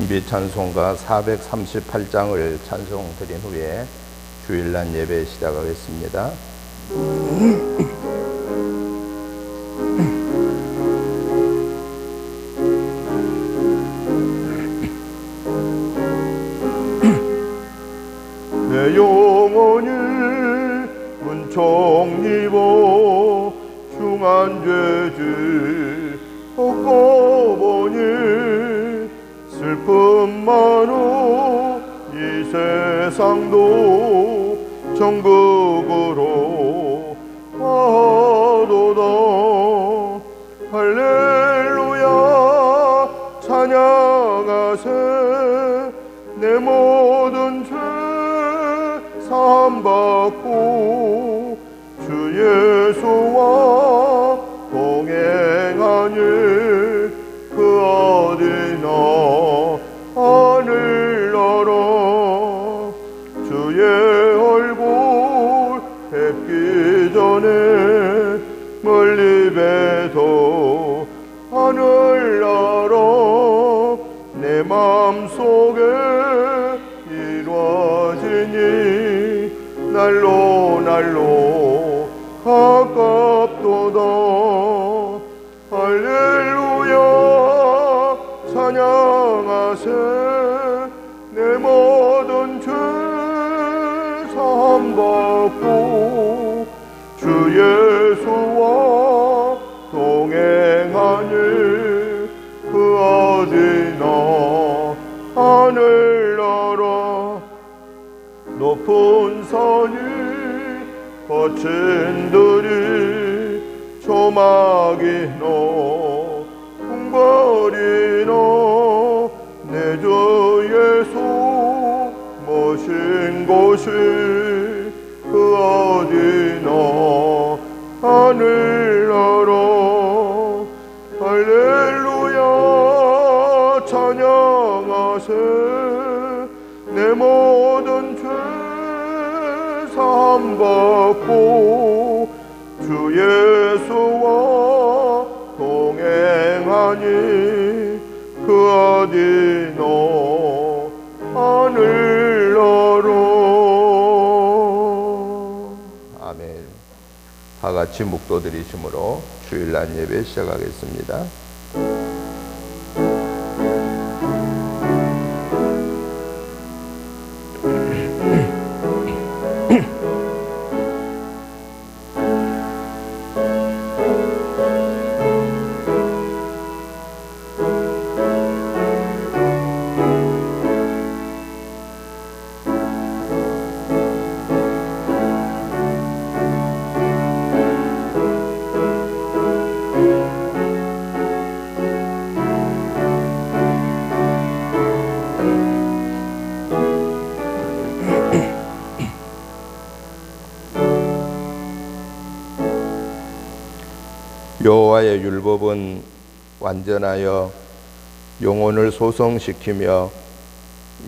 준비 찬송가 438장을 찬송 드린 후에 주일날 예배 시작하겠습니다. 내 영혼이 문총 입어 중한 죄질 얻고 보니 슬픔 많어 이 세상도 천국으로 가도다. 할렐루야 찬양하세. 내 모든 죄 사함받고 주 예수와 동행하니 그 어디나 하늘 나라. 주의 얼굴 뵙기 전에 멀리 뵈서 하늘 나라 내 맘속에 이루어지니 날로 날로 가깝도다. 할렐루야 찬양하세. 내 모든 죄 사함받고 주 예수와 동행하니 그 어디나 하늘나라. 높은 산이 거친 들이 조막이나 궁궐이나 내 주 예수 모신 곳이 그 어디나 하늘나라. 할렐루야 찬양하세. 내 모든 죄 사함받고 주 예수와 동행하니 그 어디나 하늘나라. 아멘. 다같이 묵도 드리심으로 주일날 예배 시작하겠습니다. 여호와의 율법은 완전하여 영혼을 소성시키며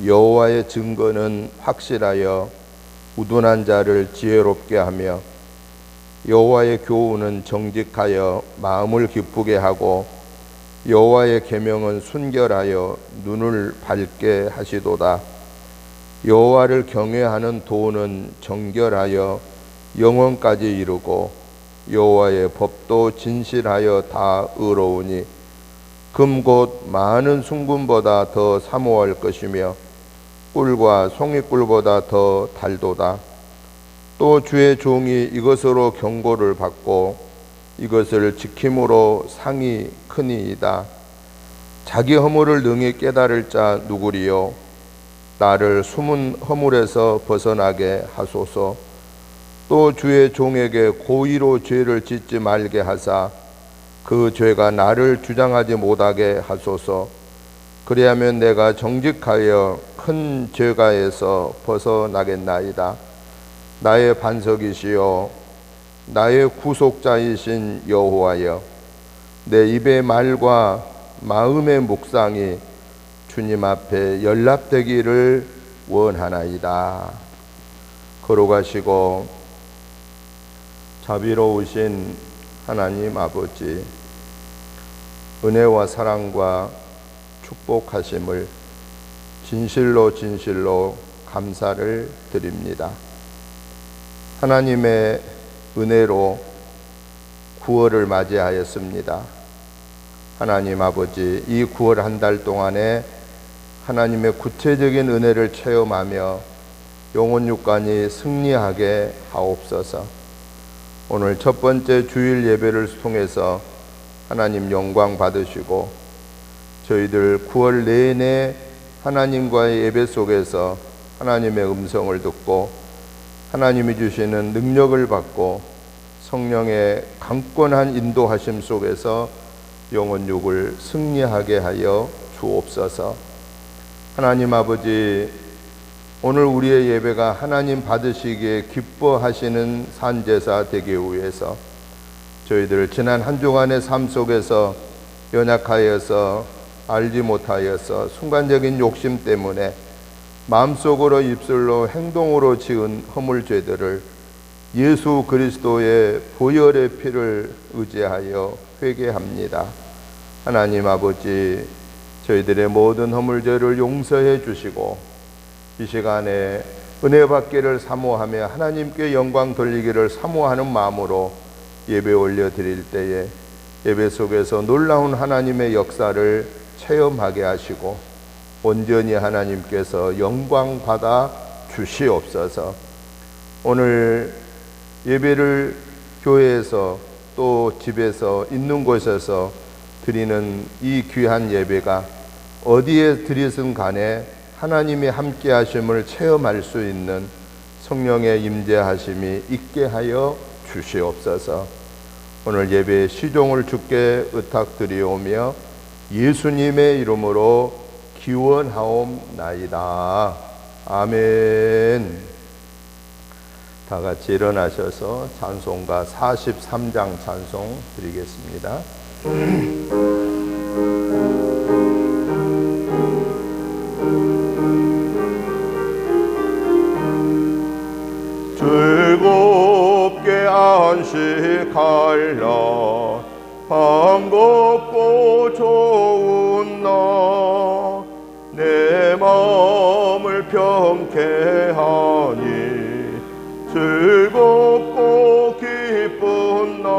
여호와의 증거는 확실하여 우둔한 자를 지혜롭게 하며 여호와의 교훈은 정직하여 마음을 기쁘게 하고 여호와의 계명은 순결하여 눈을 밝게 하시도다. 여호와를 경외하는 도는 정결하여 영원까지 이르고 여호와의 법도 진실하여 다 의로우니 금 곧 많은 순금보다 더 사모할 것이며 꿀과 송이꿀보다 더 달도다. 또 주의 종이 이것으로 경고를 받고 이것을 지킴으로 상이 크니이다. 자기 허물을 능히 깨달을 자 누구리요. 나를 숨은 허물에서 벗어나게 하소서. 또 주의 종에게 고의로 죄를 짓지 말게 하사 그 죄가 나를 주장하지 못하게 하소서. 그리하면 내가 정직하여 큰 죄가에서 벗어나겠나이다. 나의 반석이시여 나의 구속자이신 여호와여, 내 입의 말과 마음의 묵상이 주님 앞에 연락되기를 원하나이다. 걸어가시고 자비로우신 하나님 아버지, 은혜와 사랑과 축복하심을 진실로 진실로 감사를 드립니다. 하나님의 은혜로 9월을 맞이하였습니다. 하나님 아버지, 이 9월 한 달 동안에 하나님의 구체적인 은혜를 체험하며 영혼 육간이 승리하게 하옵소서. 오늘 첫 번째 주일 예배를 통해서 하나님 영광 받으시고, 저희들 9월 내내 하나님과의 예배 속에서 하나님의 음성을 듣고 하나님이 주시는 능력을 받고 성령의 강권한 인도하심 속에서 영혼 육을 승리하게 하여 주옵소서. 하나님 아버지, 오늘 우리의 예배가 하나님 받으시기에 기뻐하시는 산제사 되기 위해서 저희들 지난 한 주간의 삶 속에서 연약하여서 알지 못하여서 순간적인 욕심 때문에 마음속으로 입술로 행동으로 지은 허물죄들을 예수 그리스도의 보혈의 피를 의지하여 회개합니다. 하나님 아버지, 저희들의 모든 허물죄를 용서해 주시고 이 시간에 은혜 받기를 사모하며 하나님께 영광 돌리기를 사모하는 마음으로 예배 올려드릴 때에 예배 속에서 놀라운 하나님의 역사를 체험하게 하시고 온전히 하나님께서 영광 받아 주시옵소서. 오늘 예배를 교회에서 또 집에서 있는 곳에서 드리는 이 귀한 예배가 어디에 드리든 간에 하나님이 함께 하심을 체험할 수 있는 성령의 임재하심이 있게 하여 주시옵소서. 오늘 예배의 시종을 주께 의탁드리오며 예수님의 이름으로 기원하옵나이다. 아멘. 다 같이 일어나셔서 찬송가 43장 찬송 드리겠습니다. 즐겁게 안식하라, 반갑고 좋은 날 내 마음을 평쾌하니 즐겁고 기쁜 날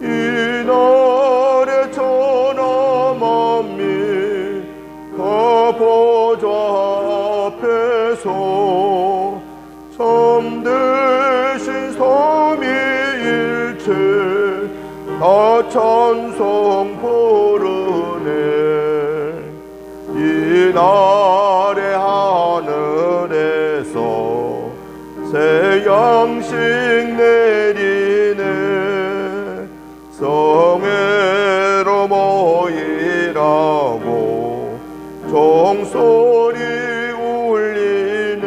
이날에 천하 만민 다 보좌 앞에서 참되신 삼위일체 다 찬송 부르네. 이날의 하늘에서 새 양식 내리네. 성회로 모이라고 종소리 울리네.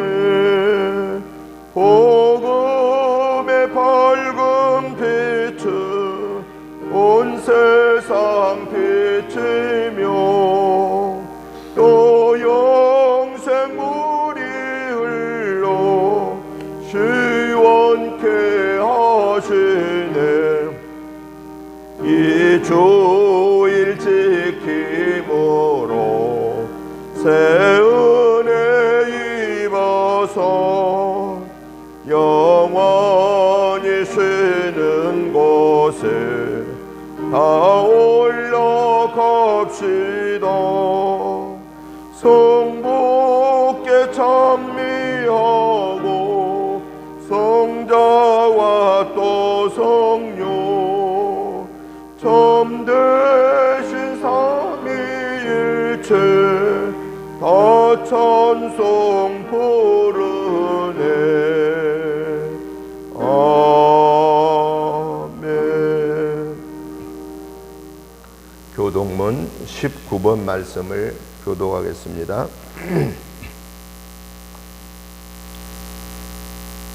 복음의 밝은 빛을 온 세상 비치며 또 영생 물이 흘러 시원케 하시네. 이 주일 지킴으로 새 은혜 입어서 영원히 쉬는 곳에 다 올라갑시다. 성부께 찬미하고 성자와 또 성령 참되신 삼위일체 다 찬송 부르네. 아멘. 교동문 19번 말씀을 교독하겠습니다.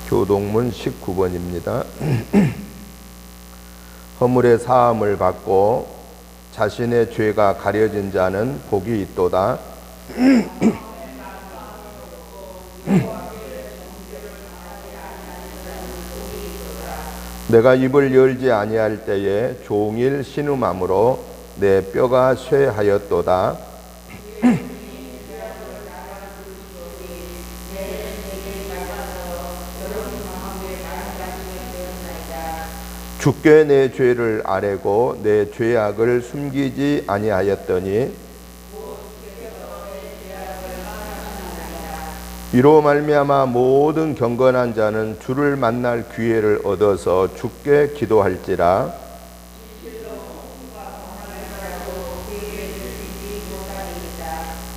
교동문 19번입니다. 허물의 사함을 받고 자신의 죄가 가려진 자는 복이 있도다. 내가 입을 열지 아니할 때에 종일 신음함으로 내 뼈가 쇠하였도다. 주께 내 죄를 아뢰고 내 죄악을 숨기지 아니하였더니 이로 말미암아 모든 경건한 자는 주를 만날 기회를 얻어서 주께 기도할지라.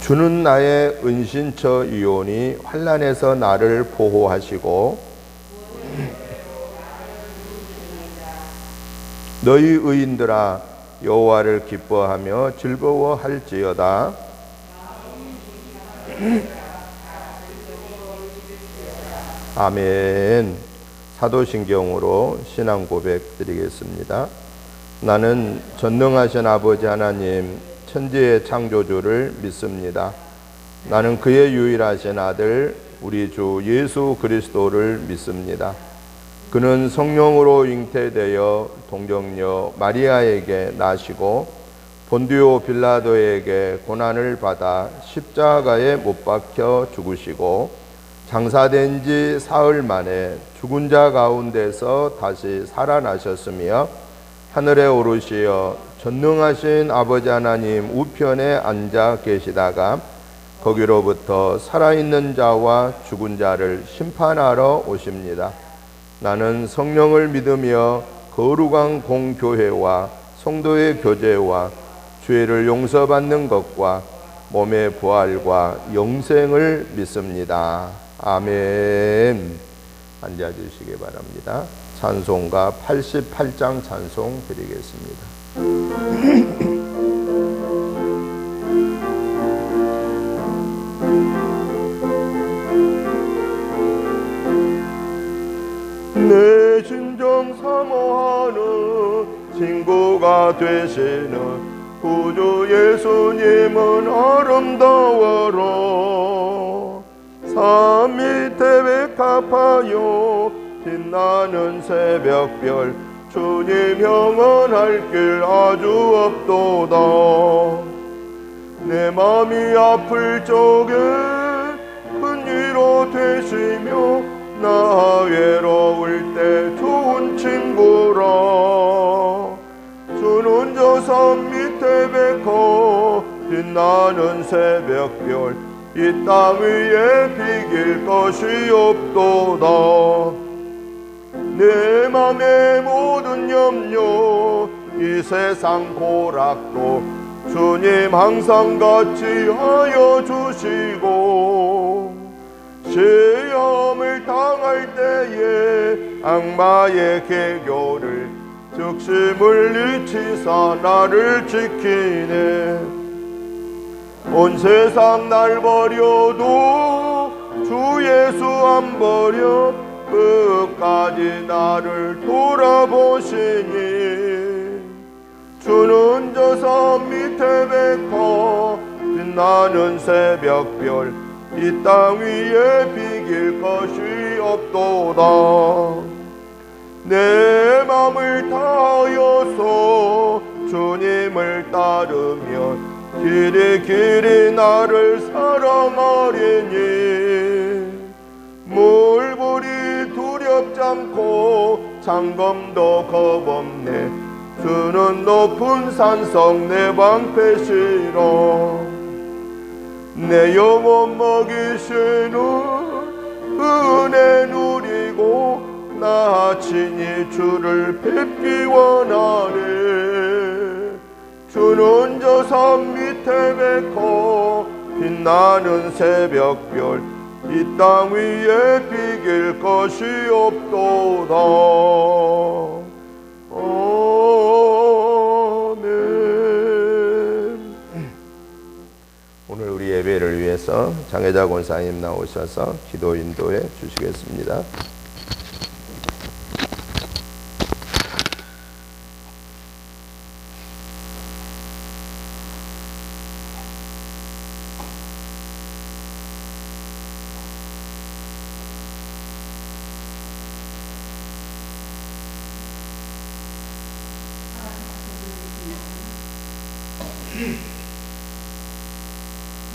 주는 나의 은신처이오니 환난에서 나를 보호하시고 너희 의인들아 여호와를 기뻐하며 즐거워할지어다. 아멘. 사도신경으로 신앙 고백 드리겠습니다. 나는 전능하신 아버지 하나님 천지의 창조주를 믿습니다. 나는 그의 유일하신 아들 우리 주 예수 그리스도를 믿습니다. 그는 성령으로 잉태되어 동정녀 마리아에게 나시고 본디오 빌라도에게 고난을 받아 십자가에 못 박혀 죽으시고 장사된 지 사흘 만에 죽은 자 가운데서 다시 살아나셨으며 하늘에 오르시어 전능하신 아버지 하나님 우편에 앉아 계시다가 거기로부터 살아있는 자와 죽은 자를 심판하러 오십니다. 나는 성령을 믿으며 거룩한 공교회와 성도의 교제와 죄를 용서받는 것과 몸의 부활과 영생을 믿습니다. 아멘. 앉아주시기 바랍니다. 찬송가 88장 찬송 드리겠습니다. 내 진정 사모하는 친구가 되시는 구주 예수님은 아름다워라. 산 밑에 백합하여 빛나는 새벽별 주님 영원할 길 아주 없도다. 내 맘이 아플 적에 큰 위로 되시며 나 외로울 때 좋은 친구라. 주는 저 산 밑에 백호 빛나는 새벽별 이 땅 위에 비길 것이 없도다. 내 맘의 모든 염려 이 세상 고락도 주님 항상 같이 하여 주시고 시험을 당할 때에 악마의 계교를 즉시 물리치사 나를 지키네. 온 세상 날 버려도 주 예수 안 버려 끝까지 나를 돌아보시니. 주는 저 산 밑에 백호 빛나는 새벽별 이 땅 위에 비길 것이 없도다. 내 맘을 다하여서 주님을 따르면 길이 길이 나를 사랑하리니. 물불이 두렵지 않고 장검도 겁없네. 주는 높은 산성 내 방패시라. 내 영혼 먹이시는 은혜 누리고 나 친히 주를 뵙기 원하네. 주는 저 산 밑에 백호 빛나는 새벽별 이 땅 위에 비길 것이 없도다. 아멘. 오늘 우리 예배를 위해서 장혜자 권사님 나오셔서 기도 인도해 주시겠습니다.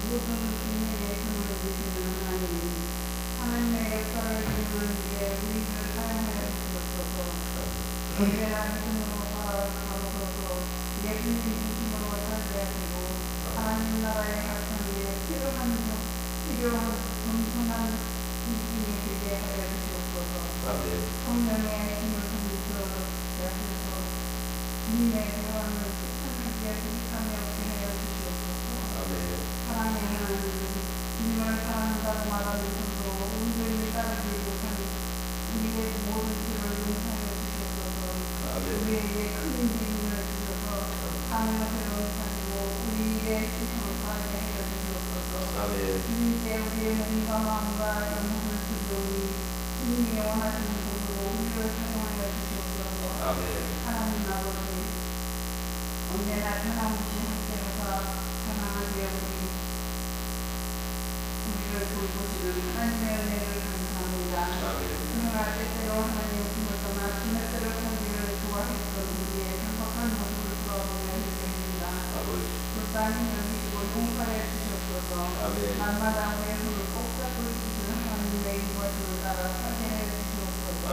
모든 주님의 손을 주시는 하나님, 하나님의 역사를 이루는 일에 우리를 사랑하여 주옵소서. 언제나 믿음으로 살아가서 예수님 중심으로 살게 하시고 하나님 나라의 확산에 필요한 겸손한 믿음이 되게 하여 주시옵소서. 아멘. 성령의 힘을 통해서 하셔서 주님의 대화를 하나님께 부족함이 없게 하여 주시옵소서. 아멘. 사랑의 하나님, 주님을 사랑한다고 말하면서도 온전히 따르지 못한 우리의 모든 죄를 용서하여 주시옵소서. 우리에게 큰 믿음을 주셔서 삶을 새로운 살고 우리의 시선을 바르게 하여 주시옵소서. 주님께 우리의 몸과 마음과 영혼을 드리오니 주님이 원하시는 곳으로 우리를 사용하여 주시옵소서. 하나님 아버지, 언제나 변함없이 함께하사 사랑하게 우리를 돌보시는 하나님의 은혜를 감사합니다. 그러나 때때로 하나님의 품을 떠나 지렛대로 살기를 좋아했던 우리의 행복한 모습을 돌아보며 회개합니다. 불쌍히 여기시고 용서해 주시옵소서. 날마다 우리의 손을 꼭 잡고 주시는 하나님의 인도하심을 따라 살게 해 주시옵소서.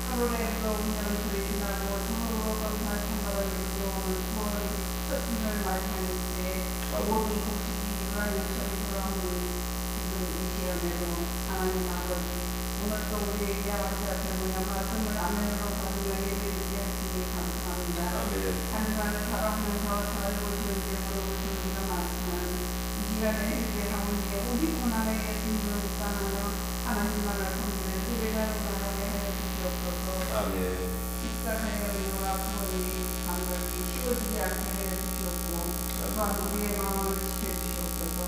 하루에 무더운 연설이 지나고 저으로 거듭날 생각을 이끌어오는 9월 첫날 말씀일 때 모든 곡식이 유한 연설이 돌아오는 지금 이 시간에도 하나님 아버지, 오늘도 우리에게 아버지 앞에 모여 말씀을 아멘으로 받으며 예배드리게 하시니 감사합니다. 한 주간을 살아가면서 잘 보시는지 물어보시는 이가 많지만 이 시간에 예배하는 게 우리 고난의 예수님을 묵상하며 하나님만을 섬기는 예배자로 나가게 하여 주시옵소서. 십자가의 은혜와 구원이 감각이 쉬워지지 않게 하여 주시옵고 또한 우리의 마음을 지켜주시옵소서.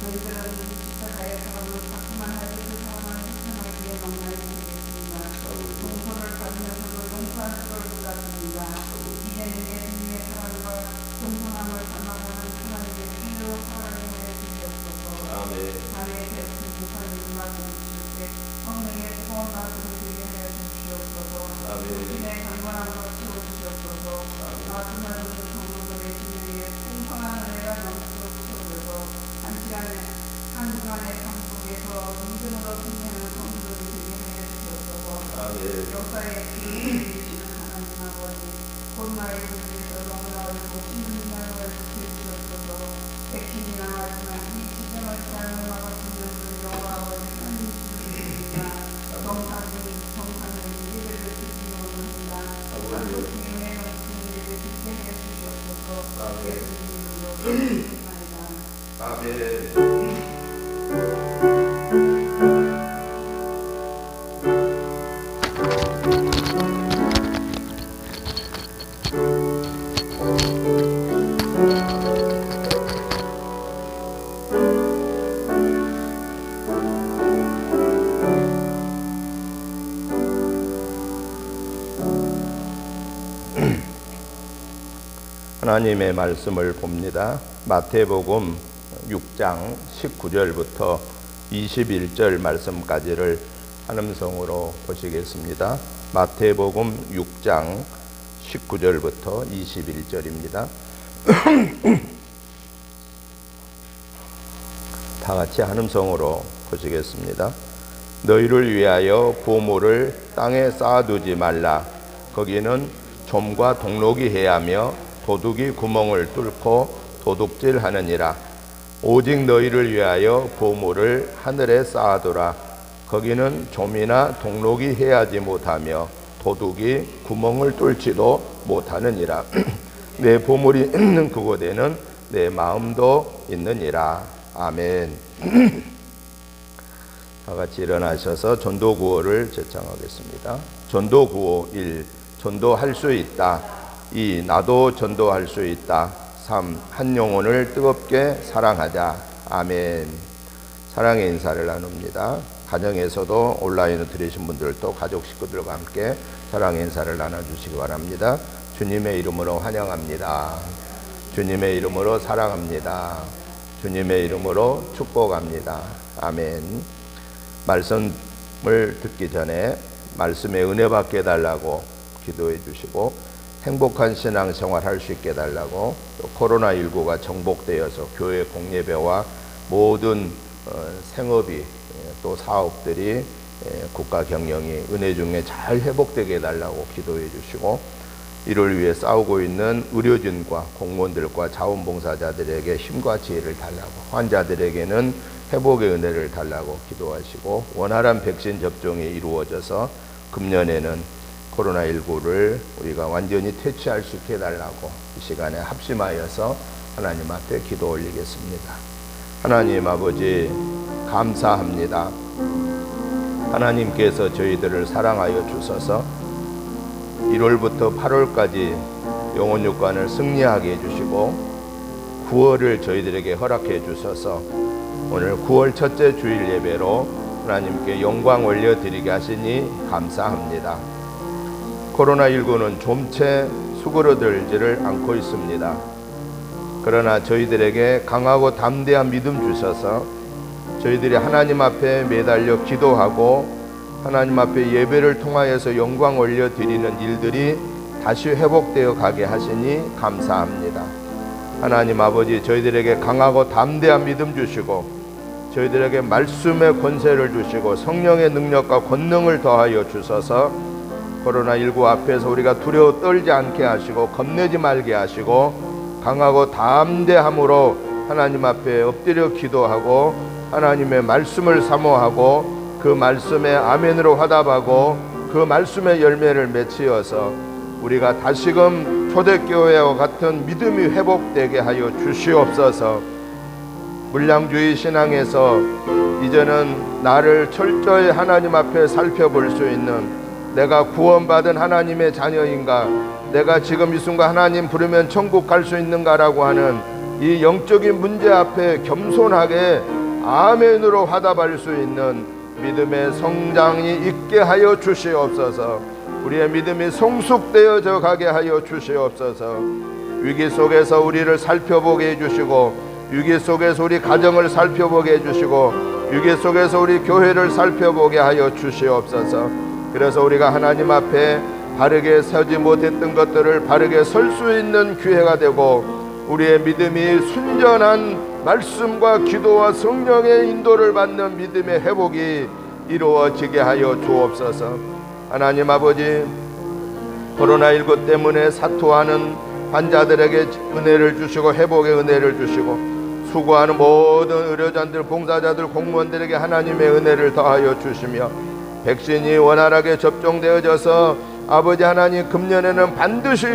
저희들은 십자가의 사랑을 자꾸만 하지 그 사랑을 실천하기 위해 너무나 힘들겠습니다. 용서를 받으면서도 용서할 수를 몰랐습니다. 이제는 예수님의 사랑과 공손함을 담아가는 하나님의 편으로 살아가게 하여 주시옵소서. 밤에 배고픈 목사님을 말씀주실 때 성령의 뜨거운 말씀을 드리게 하여 주시옵소서. 주님의 강건한 것 채워주시옵소서. 말씀을 듣는 성도들의 주님의 풍성한 은혜가 넘치도록 채워져서 한 주간의 상속에서 믿음으로 승리하는 성도들이 되게 하여 주시옵소서. 역사의 기회를 주시는 하나님 아버지, 코로나19로 인해서 너무나 어렵고 힘든 날을 지켜주시옵소서. 백신이 나왔지만 이 지정을 잘 막을 수 있는 여호와 아버지 하나님 주시옵소서. 정상적인 예배를 드리옵나이다. 아버지 은혜 넘치는 예배 드리게 하여 주시옵소서. 예수님 이름으로 기도드립니다. 하나님의 말씀을 봅니다. 마태복음 6장 19절부터 21절 말씀까지를 한음성으로 보시겠습니다. 마태복음 6장 19절부터 21절입니다. 다 같이 한음성으로 보시겠습니다. 너희를 위하여 보물을 땅에 쌓아두지 말라. 거기는 좀과 동록이 해하며 도둑이 구멍을 뚫고 도둑질하느니라. 오직 너희를 위하여 보물을 하늘에 쌓아두라. 거기는 좀이나 동록이 해하지 못하며 도둑이 구멍을 뚫지도 못하느니라. 내 보물이 있는 그곳에는 내 마음도 있느니라. 아멘. 다 같이 일어나셔서 전도구호를 제창하겠습니다. 전도구호 1. 전도할 수 있다. 2. 나도 전도할 수 있다. 3. 한 영혼을 뜨겁게 사랑하자. 아멘. 사랑의 인사를 나눕니다. 가정에서도 온라인으로 들으신 분들도 가족 식구들과 함께 사랑의 인사를 나눠주시기 바랍니다. 주님의 이름으로 환영합니다. 주님의 이름으로 사랑합니다. 주님의 이름으로 축복합니다. 아멘. 말씀을 듣기 전에 말씀의 은혜 받게 해달라고 기도해 주시고 행복한 신앙생활 할 수 있게 해달라고, 또 코로나19가 정복되어서 교회 공예배와 모든 생업이 또 사업들이 국가 경영이 은혜 중에 잘 회복되게 해달라고 기도해 주시고, 이를 위해 싸우고 있는 의료진과 공무원들과 자원봉사자들에게 힘과 지혜를 달라고, 환자들에게는 회복의 은혜를 달라고 기도하시고, 원활한 백신 접종이 이루어져서 금년에는 코로나19를 우리가 완전히 퇴치할 수 있게 해달라고 이 시간에 합심하여서 하나님 앞에 기도 올리겠습니다. 하나님 아버지, 감사합니다. 하나님께서 저희들을 사랑하여 주셔서 1월부터 8월까지 영혼육관을 승리하게 해주시고 9월을 저희들에게 허락해 주셔서 오늘 9월 첫째 주일 예배로 하나님께 영광 올려드리게 하시니 감사합니다. 코로나19는 좀채 수그러들지를 않고 있습니다. 그러나 저희들에게 강하고 담대한 믿음 주셔서 저희들이 하나님 앞에 매달려 기도하고 하나님 앞에 예배를 통하여서 영광 올려드리는 일들이 다시 회복되어 가게 하시니 감사합니다. 하나님 아버지, 저희들에게 강하고 담대한 믿음 주시고 저희들에게 말씀의 권세를 주시고 성령의 능력과 권능을 더하여 주셔서 코로나19 앞에서 우리가 두려워 떨지 않게 하시고 겁내지 말게 하시고 강하고 담대함으로 하나님 앞에 엎드려 기도하고 하나님의 말씀을 사모하고 그 말씀에 아멘으로 화답하고 그 말씀의 열매를 맺히어서 우리가 다시금 초대교회와 같은 믿음이 회복되게 하여 주시옵소서. 물량주의 신앙에서 이제는 나를 철저히 하나님 앞에 살펴볼 수 있는, 내가 구원받은 하나님의 자녀인가, 내가 지금 이 순간 하나님 부르면 천국 갈 수 있는가라고 하는 이 영적인 문제 앞에 겸손하게 아멘으로 화답할 수 있는 믿음의 성장이 있게 하여 주시옵소서. 우리의 믿음이 성숙되어져 가게 하여 주시옵소서. 위기 속에서 우리를 살펴보게 해주시고, 위기 속에서 우리 가정을 살펴보게 해주시고, 위기 속에서 우리 교회를 살펴보게 하여 주시옵소서. 그래서 우리가 하나님 앞에 바르게 서지 못했던 것들을 바르게 설 수 있는 기회가 되고, 우리의 믿음이 순전한 말씀과 기도와 성령의 인도를 받는 믿음의 회복이 이루어지게 하여 주옵소서. 하나님 아버지, 코로나19 때문에 사투하는 환자들에게 은혜를 주시고 회복의 은혜를 주시고, 수고하는 모든 의료진들, 봉사자들, 공무원들에게 하나님의 은혜를 더하여 주시며, 백신이 원활하게 접종되어져서 아버지 하나님 금년에는 반드시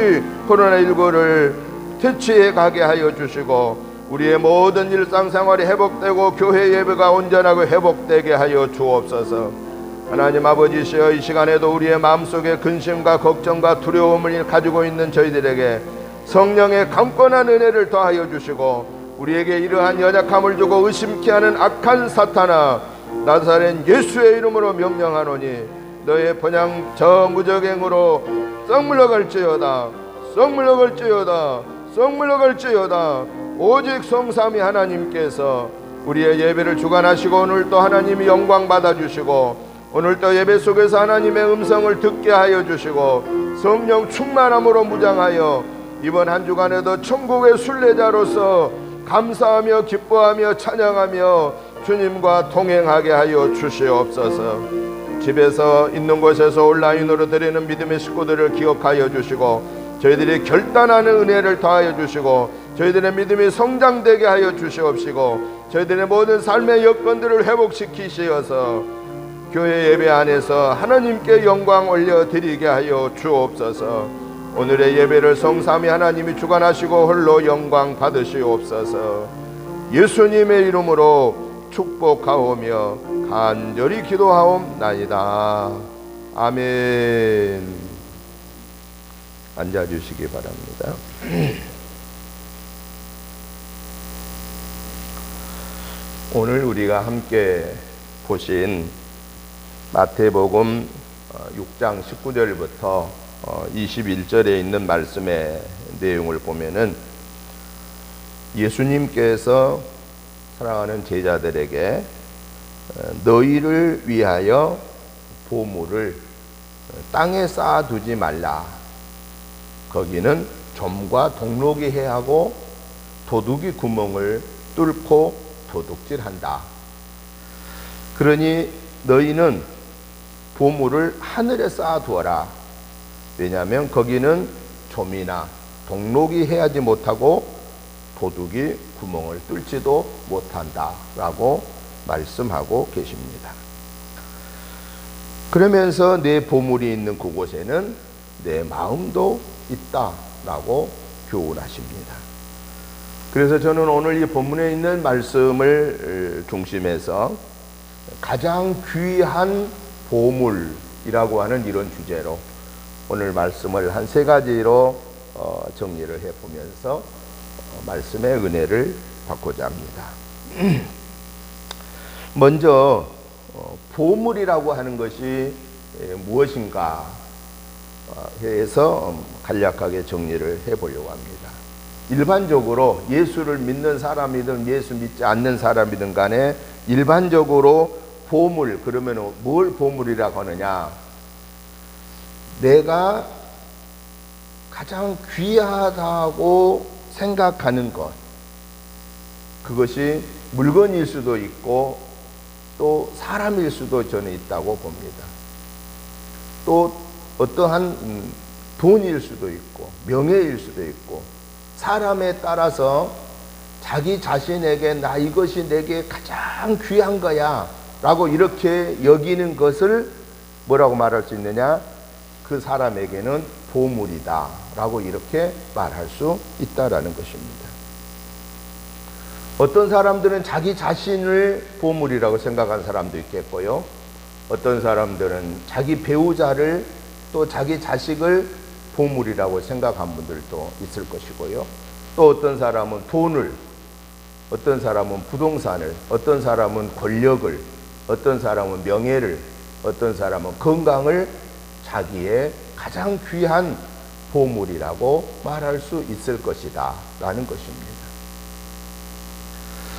코로나19를 퇴치해 가게 하여 주시고, 우리의 모든 일상생활이 회복되고 교회 예배가 온전하고 회복되게 하여 주옵소서. 하나님 아버지시여, 이 시간에도 우리의 마음속에 근심과 걱정과 두려움을 가지고 있는 저희들에게 성령의 강권한 은혜를 더하여 주시고, 우리에게 이러한 연약함을 주고 의심케 하는 악한 사탄아, 나사렛 예수의 이름으로 명령하노니 너의 번양 저 무적행으로 썩 물러갈지어다, 썩 물러갈지어다, 썩 물러갈지어다. 오직 성삼위 하나님께서 우리의 예배를 주관하시고 오늘도 하나님이 영광 받아주시고, 오늘도 예배 속에서 하나님의 음성을 듣게 하여 주시고 성령 충만함으로 무장하여 이번 한 주간에도 천국의 순례자로서 감사하며 기뻐하며 찬양하며 주님과 동행하게 하여 주시옵소서. 집에서 있는 곳에서 온라인으로 드리는 믿음의 식구들을 기억하여 주시고, 저희들이 결단하는 은혜를 더하여 주시고, 저희들의 믿음이 성장되게 하여 주시옵시고, 저희들의 모든 삶의 여건들을 회복시키시어서 교회 예배 안에서 하나님께 영광 올려드리게 하여 주옵소서. 오늘의 예배를 성삼위 하나님이 주관하시고 홀로 영광 받으시옵소서. 예수님의 이름으로 축복하오며 간절히 기도하옵나이다. 아멘. 앉아주시기 바랍니다. 오늘 우리가 함께 보신 마태복음 6장 19절부터 21절에 있는 말씀의 내용을 보면은 예수님께서 사랑하는 제자들에게 너희를 위하여 보물을 땅에 쌓아두지 말라. 거기는 점과 동록이 해하고 도둑이 구멍을 뚫고 도둑질한다. 그러니 너희는 보물을 하늘에 쌓아두어라. 왜냐하면 거기는 좀이나 동록이 해하지 못하고 도둑이 구멍을 뚫지도 못한다 라고 말씀하고 계십니다. 그러면서 내 보물이 있는 그곳에는 내 마음도 있다 라고 교훈하십니다. 그래서 저는 오늘 이 본문에 있는 말씀을 중심해서 가장 귀한 보물이라고 하는 이런 주제로 오늘 말씀을 한 3가지로 정리를 해보면서 말씀의 은혜를 받고자 합니다. 먼저 보물이라고 하는 것이 무엇인가 해서 간략하게 정리를 해보려고 합니다. 일반적으로 예수를 믿는 사람이든 예수 믿지 않는 사람이든 간에 일반적으로 보물, 그러면 뭘 보물이라고 하느냐? 내가 가장 귀하다고 생각하는 것, 그것이 물건일 수도 있고 또 사람일 수도 저는 있다고 봅니다. 또 어떠한 돈일 수도 있고 명예일 수도 있고 사람에 따라서 자기 자신에게 나 이것이 내게 가장 귀한 거야 라고 이렇게 여기는 것을 뭐라고 말할 수 있느냐? 그 사람에게는 보물이다 라고 이렇게 말할 수 있다라는 것입니다. 어떤 사람들은 자기 자신을 보물이라고 생각하는 사람도 있겠고요. 어떤 사람들은 자기 배우자를 또 자기 자식을 보물이라고 생각한 분들도 있을 것이고요. 또 어떤 사람은 돈을, 어떤 사람은 부동산을, 어떤 사람은 권력을, 어떤 사람은 명예를, 어떤 사람은 건강을 자기의 가장 귀한 보물이라고 말할 수 있을 것이다 라는 것입니다.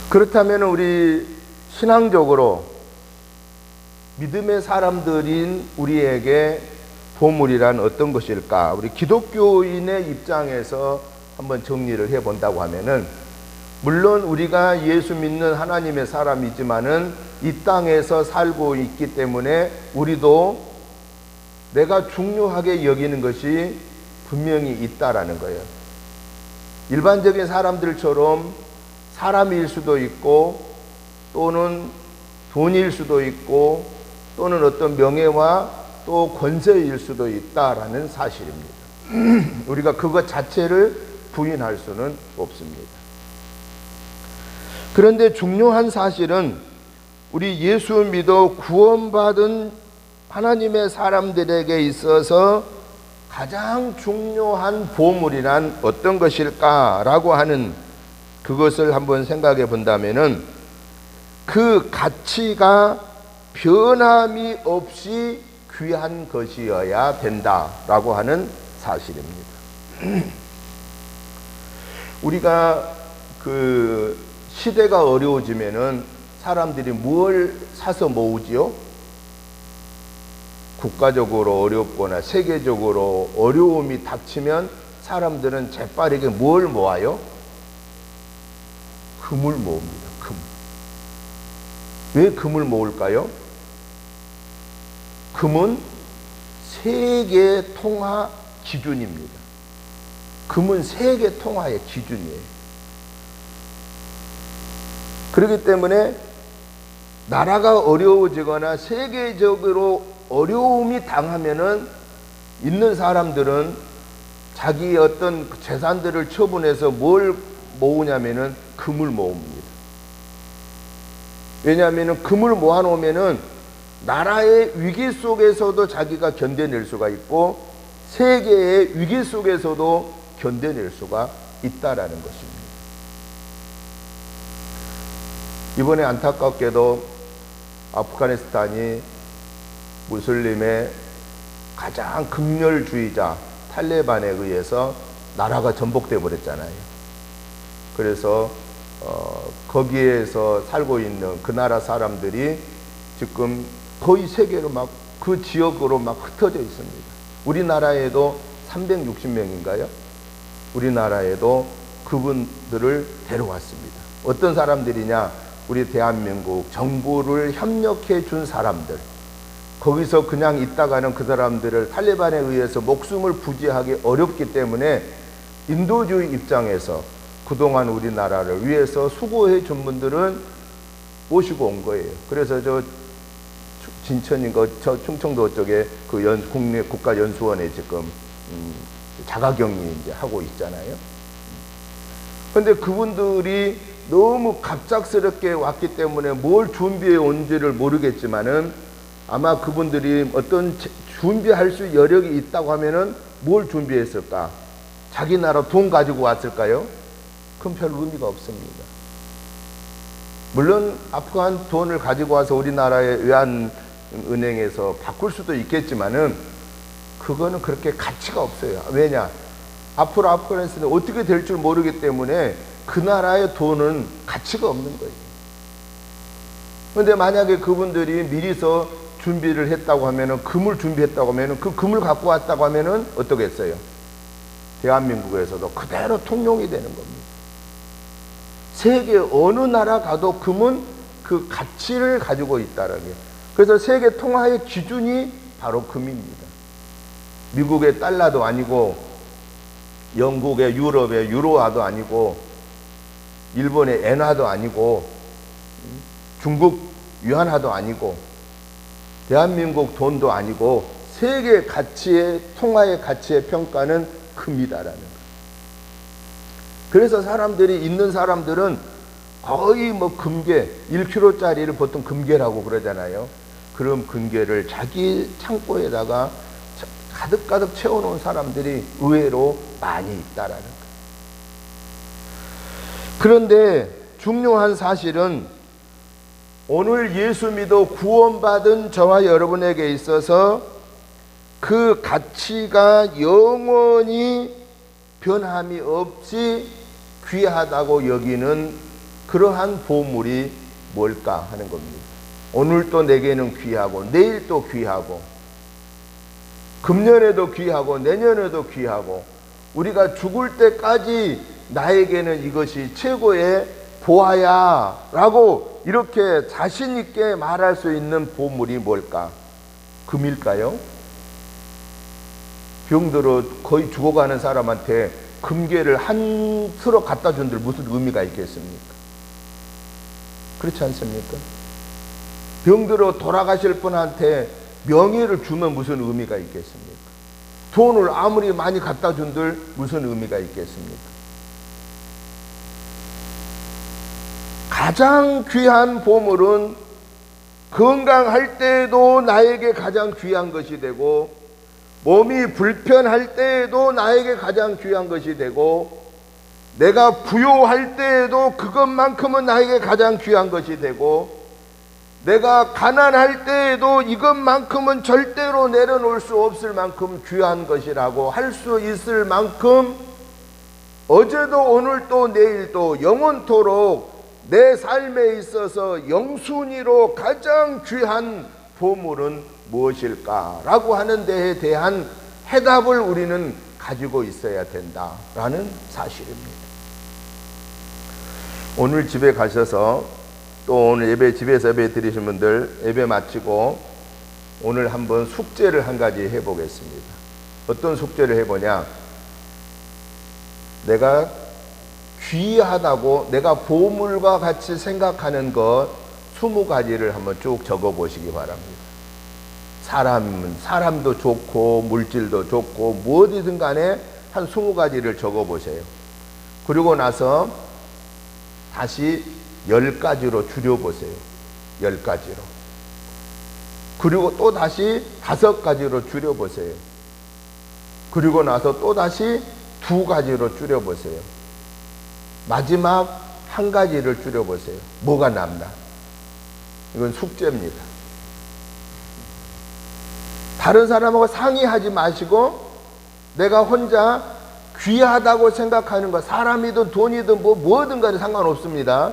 그렇다면 우리 신앙적으로 믿음의 사람들인 우리에게 보물이란 어떤 것일까? 우리 기독교인의 입장에서 한번 정리를 해본다고 하면은, 물론 우리가 예수 믿는 하나님의 사람이지만은 이 땅에서 살고 있기 때문에 우리도 내가 중요하게 여기는 것이 분명히 있다라는 거예요. 일반적인 사람들처럼 사람일 수도 있고 또는 돈일 수도 있고 또는 어떤 명예와 또 권세일 수도 있다라는 사실입니다. 우리가 그것 자체를 부인할 수는 없습니다. 그런데 중요한 사실은 우리 예수 믿어 구원받은 하나님의 사람들에게 있어서 가장 중요한 보물이란 어떤 것일까라고 하는 그것을 한번 생각해 본다면은 그 가치가 변함이 없이 귀한 것이어야 된다라고 하는 사실입니다. 우리가 그 시대가 어려워지면은 사람들이 뭘 사서 모으지요? 국가적으로 어렵거나 세계적으로 어려움이 닥치면 사람들은 재빠르게 뭘 모아요? 금을 모읍니다. 금. 왜 금을 모을까요? 금은 세계 통화 기준입니다. 금은 세계 통화의 기준이에요. 그렇기 때문에 나라가 어려워지거나 세계적으로 어려움이 당하면은 있는 사람들은 자기 어떤 재산들을 처분해서 뭘 모으냐면은 금을 모읍니다. 왜냐하면은 금을 모아놓으면은 나라의 위기 속에서도 자기가 견뎌낼 수가 있고 세계의 위기 속에서도 견뎌낼 수가 있다라는 것입니다. 이번에 안타깝게도 아프가니스탄이 무슬림의 가장 극렬주의자 탈레반에 의해서 나라가 전복돼 버렸잖아요. 그래서 거기에서 살고 있는 그 나라 사람들이 지금 거의 세계로 막 그 지역으로 막 흩어져 있습니다. 우리나라에도 360명인가요? 우리나라에도 그분들을 데려왔습니다. 어떤 사람들이냐? 우리 대한민국 정부를 협력해 준 사람들, 거기서 그냥 있다가는 그 사람들을 탈레반에 의해서 목숨을 부지하기 어렵기 때문에 인도주의 입장에서 그동안 우리나라를 위해서 수고해 준 분들은 모시고 온 거예요. 그래서 저 진천인가 저 충청도 쪽에 그 국가연수원에 지금 자가격리 이제 하고 있잖아요. 근데 그분들이 너무 갑작스럽게 왔기 때문에 뭘 준비해 온지를 모르겠지만은 아마 그분들이 어떤 준비할 수 여력이 있다고 하면은 뭘 준비했을까? 자기 나라 돈 가지고 왔을까요? 그럼 별 의미가 없습니다. 물론 아프간 돈을 가지고 와서 우리나라의 외환은행에서 바꿀 수도 있겠지만은 그거는 그렇게 가치가 없어요. 왜냐? 앞으로 아프가니스탄이 어떻게 될 줄 모르기 때문에 그 나라의 돈은 가치가 없는 거예요. 그런데 만약에 그분들이 미리서 준비를 했다고 하면은, 금을 준비했다고 하면은, 그 금을 갖고 왔다고 하면은 어떠겠어요? 대한민국에서도 그대로 통용이 되는 겁니다. 세계 어느 나라 가도 금은 그 가치를 가지고 있다는 게. 그래서 세계 통화의 기준이 바로 금입니다. 미국의 달러도 아니고, 영국의 유럽의 유로화도 아니고, 일본의 엔화도 아니고, 중국 유한화도 아니고, 대한민국 돈도 아니고, 세계 가치의 통화의 가치의 평가는 금이다라는 거예요. 그래서 사람들이 있는 사람들은 거의 뭐 금괴 1kg짜리를 보통 금괴라고 그러잖아요. 그럼 금괴를 자기 창고에다가 가득가득 채워놓은 사람들이 의외로 많이 있다라는 거예요. 그런데 중요한 사실은 오늘 예수 믿어 구원받은 저와 여러분에게 있어서 그 가치가 영원히 변함이 없이 귀하다고 여기는 그러한 보물이 뭘까 하는 겁니다. 오늘 또 내게는 귀하고, 내일 또 귀하고, 금년에도 귀하고, 내년에도 귀하고, 우리가 죽을 때까지 나에게는 이것이 최고의 보아야 라고 이렇게 자신 있게 말할 수 있는 보물이 뭘까? 금일까요? 병들어 거의 죽어가는 사람한테 금괴를 한 트럭 갖다 준들 무슨 의미가 있겠습니까? 그렇지 않습니까? 병들어 돌아가실 분한테 명예를 주면 무슨 의미가 있겠습니까? 돈을 아무리 많이 갖다 준들 무슨 의미가 있겠습니까? 가장 귀한 보물은 건강할 때에도 나에게 가장 귀한 것이 되고, 몸이 불편할 때에도 나에게 가장 귀한 것이 되고, 내가 부요할 때에도 그것만큼은 나에게 가장 귀한 것이 되고, 내가 가난할 때에도 이것만큼은 절대로 내려놓을 수 없을 만큼 귀한 것이라고 할 수 있을 만큼, 어제도 오늘도 내일도 영원토록 내 삶에 있어서 영순위로 가장 귀한 보물은 무엇일까라고 하는 데에 대한 해답을 우리는 가지고 있어야 된다라는 사실입니다. 오늘 집에 가셔서 또 오늘 예배, 집에서 예배 드리신 분들 예배 마치고 오늘 한번 숙제를 한 가지 해보겠습니다. 어떤 숙제를 해보냐? 내가 귀하다고 내가 보물과 같이 생각하는 것 20가지를 한번 쭉 적어보시기 바랍니다. 사람도 좋고 물질도 좋고 무엇이든 간에 한 20가지를 적어보세요. 그리고 나서 다시 10가지로 줄여보세요. 10가지로. 그리고 또 다시 5가지로 줄여보세요. 그리고 나서 또 다시 2가지로 줄여보세요. 마지막 1가지를 줄여보세요. 뭐가 남나? 이건 숙제입니다. 다른 사람하고 상의하지 마시고 내가 혼자 귀하다고 생각하는 것, 사람이든 돈이든 뭐든 간에 상관없습니다.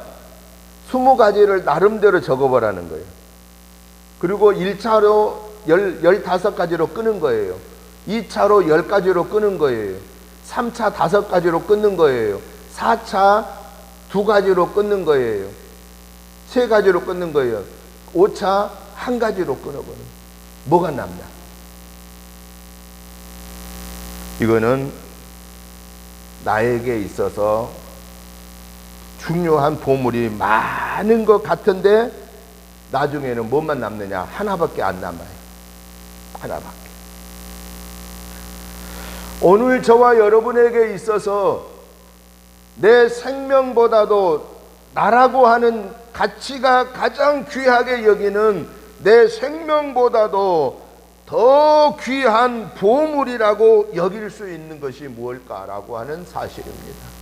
20가지를 나름대로 적어보라는 거예요. 그리고 1차로 15가지로 끄는 거예요. 2차로 10가지로 끄는 거예요. 3차 5가지로 끊는 거예요. 4차 2가지로 끊는 거예요. 3가지로 끊는 거예요. 5차 1가지로 끊어버려요. 뭐가 남냐? 이거는 나에게 있어서 중요한 보물이 많은 것 같은데 나중에는 뭐만 남느냐? 하나밖에 안 남아요. 하나밖에. 오늘 저와 여러분에게 있어서 내 생명보다도 나라고 하는 가치가 가장 귀하게 여기는 내 생명보다도 더 귀한 보물이라고 여길 수 있는 것이 무엇일까라고 하는 사실입니다.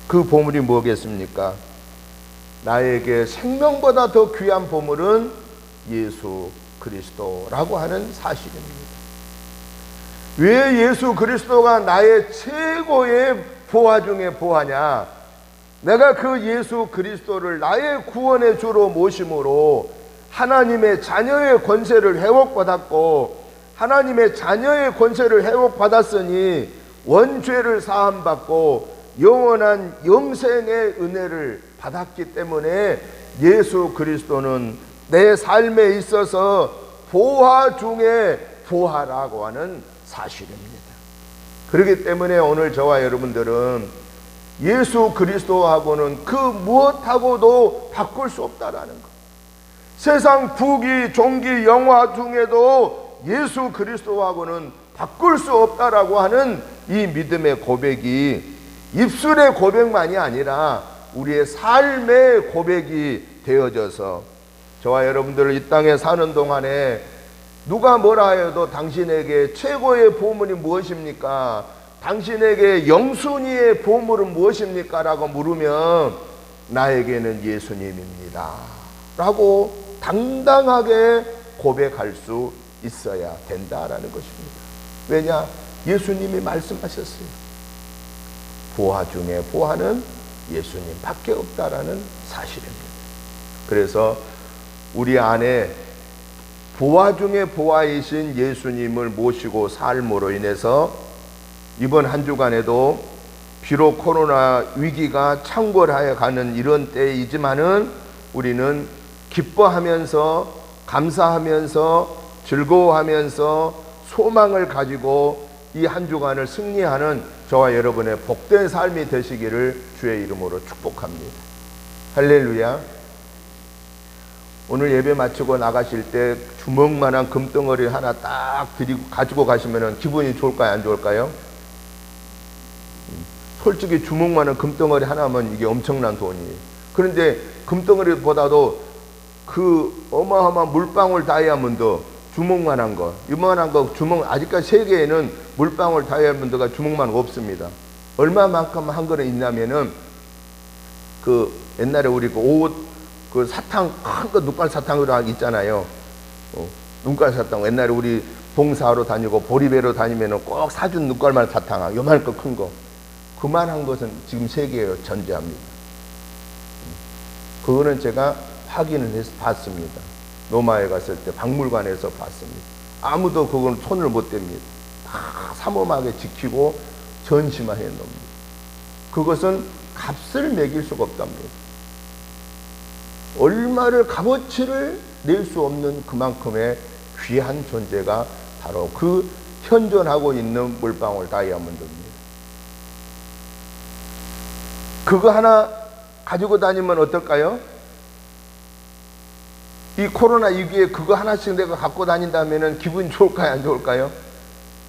그 보물이 뭐겠습니까? 나에게 생명보다 더 귀한 보물은 예수 그리스도라고 하는 사실입니다. 왜 예수 그리스도가 나의 최고의 보화 중에 보화냐? 내가 그 예수 그리스도를 나의 구원의 주로 모심으로 하나님의 자녀의 권세를 회복받았고, 하나님의 자녀의 권세를 회복받았으니 원죄를 사함받고 영원한 영생의 은혜를 받았기 때문에 예수 그리스도는 내 삶에 있어서 보화 중에 보화라고 하는 사실입니다. 그렇기 때문에 오늘 저와 여러분들은 예수 그리스도하고는 그 무엇하고도 바꿀 수 없다라는 것. 세상 부귀, 종기, 영화 중에도 예수 그리스도하고는 바꿀 수 없다라고 하는 이 믿음의 고백이 입술의 고백만이 아니라 우리의 삶의 고백이 되어져서 저와 여러분들 이 땅에 사는 동안에 누가 뭐라 해도 당신에게 최고의 보물이 무엇입니까? 당신에게 영순위의 보물은 무엇입니까? 라고 물으면 나에게는 예수님입니다 라고 당당하게 고백할 수 있어야 된다라는 것입니다. 왜냐? 예수님이 말씀하셨어요. 보화 중에 보화는 예수님밖에 없다라는 사실입니다. 그래서 우리 안에 보화 중에 보화이신 예수님을 모시고 삶으로 인해서 이번 한 주간에도 비록 코로나 위기가 창궐하여 가는 이런 때이지만은 우리는 기뻐하면서 감사하면서 즐거워하면서 소망을 가지고 이 한 주간을 승리하는 저와 여러분의 복된 삶이 되시기를 주의 이름으로 축복합니다. 할렐루야. 오늘 예배 마치고 나가실 때 주먹만한 금덩어리 하나 딱 드리고 가지고 가시면 기분이 좋을까요? 안 좋을까요? 솔직히 주먹만한 금덩어리 하나면 이게 엄청난 돈이에요. 그런데 금덩어리보다도 그 어마어마한 물방울 다이아몬드 주먹만한 거, 이만한 거 주먹, 아직까지 세계에는 물방울 다이아몬드가 주먹만 없습니다. 얼마만큼 한 거는 있냐면은 그 옛날에 우리 그 옷 그 사탕 큰 거 눈깔 사탕으로 있잖아요. 눈깔 사탕 옛날에 우리 봉사하러 다니고 보리배로 다니면은 꼭 사준 눈깔만 사탕 요만한 거 큰 거 그만한 것은 지금 세계에 존재합니다. 그거는 제가 확인을 해서 봤습니다. 로마에 갔을 때 박물관에서 봤습니다. 아무도 그건 손을 못 댑니다. 다 삼엄하게 지키고 전시만 해놓습니다. 그것은 값을 매길 수가 없답니다. 얼마를 값어치를 낼 수 없는 그만큼의 귀한 존재가 바로 그 현존하고 있는 물방울 다이아몬드입니다. 그거 하나 가지고 다니면 어떨까요? 이 코로나 위기에 그거 하나씩 내가 갖고 다닌다면 기분이 좋을까요? 안 좋을까요?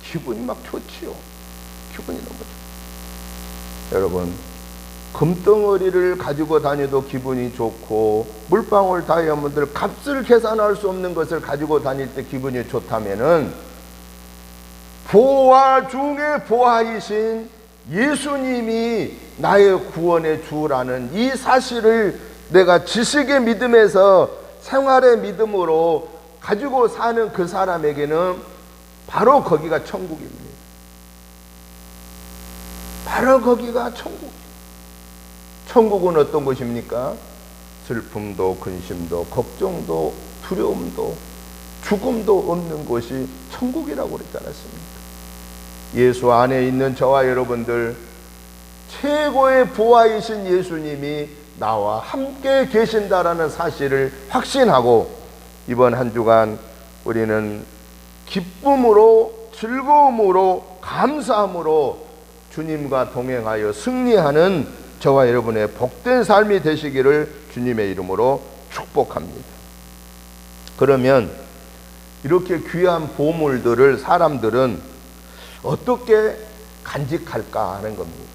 기분이 막 좋지요. 기분이 너무 좋아요. 여러분, 금덩어리를 가지고 다녀도 기분이 좋고 물방울 다이아몬드를 값을 계산할 수 없는 것을 가지고 다닐 때 기분이 좋다면은 보화 중에 보화이신 예수님이 나의 구원의 주라는 이 사실을 내가 지식의 믿음에서 생활의 믿음으로 가지고 사는 그 사람에게는 바로 거기가 천국입니다. 바로 거기가 천국. 천국은 어떤 곳입니까? 슬픔도 근심도 걱정도 두려움도 죽음도 없는 곳이 천국이라고 그랬지 않았습니까? 예수 안에 있는 저와 여러분들 최고의 보화이신 예수님이 나와 함께 계신다라는 사실을 확신하고 이번 한 주간 우리는 기쁨으로, 즐거움으로, 감사함으로 주님과 동행하여 승리하는 저와 여러분의 복된 삶이 되시기를 주님의 이름으로 축복합니다. 그러면 이렇게 귀한 보물들을 사람들은 어떻게 간직할까 하는 겁니다.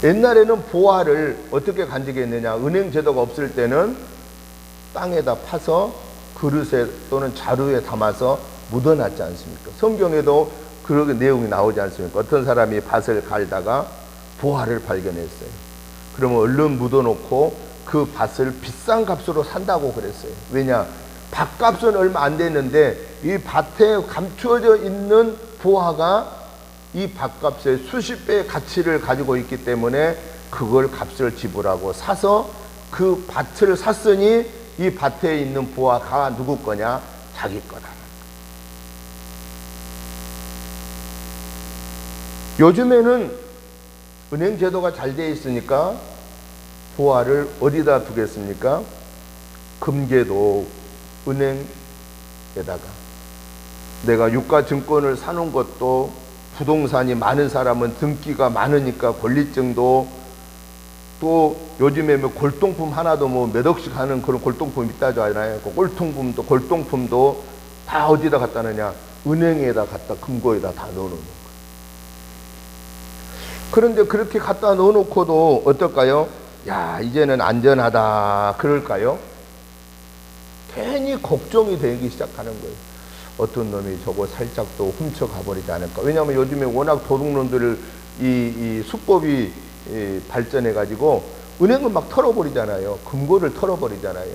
옛날에는 보화를 어떻게 간직했느냐, 은행 제도가 없을 때는 땅에다 파서 그릇에 또는 자루에 담아서 묻어놨지 않습니까? 성경에도 그런 내용이 나오지 않습니까? 어떤 사람이 밭을 갈다가 보화를 발견했어요. 그러면 얼른 묻어놓고 그 밭을 비싼 값으로 산다고 그랬어요. 왜냐? 밭값은 얼마 안 됐는데 이 밭에 감추어져 있는 보화가 이 밭값의 수십 배의 가치를 가지고 있기 때문에 그걸 값을 지불하고 사서 그 밭을 샀으니 이 밭에 있는 보화가 누구 거냐? 자기 거다. 요즘에는 은행 제도가 잘 되어 있으니까 보화를 어디다 두겠습니까? 금괴도 은행에다가, 내가 유가증권을 사는 것도, 부동산이 많은 사람은 등기가 많으니까 권리증도, 또 요즘에 뭐 골동품 하나도 뭐 몇 억씩 하는 그런 골동품 있다잖아요. 그 골동품도 골동품도 다 어디다 갖다 놓냐? 은행에다 갖다, 금고에다 다 넣어놓는 거예요. 그런데 그렇게 갖다 넣어놓고도 어떨까요? 야, 이제는 안전하다 그럴까요? 괜히 걱정이 되기 시작하는 거예요. 어떤 놈이 저거 살짝 또 훔쳐 가버리지 않을까. 왜냐하면 요즘에 워낙 도둑놈들을 이 수법이 발전해 가지고 은행을 막 털어버리잖아요. 금고를 털어버리잖아요.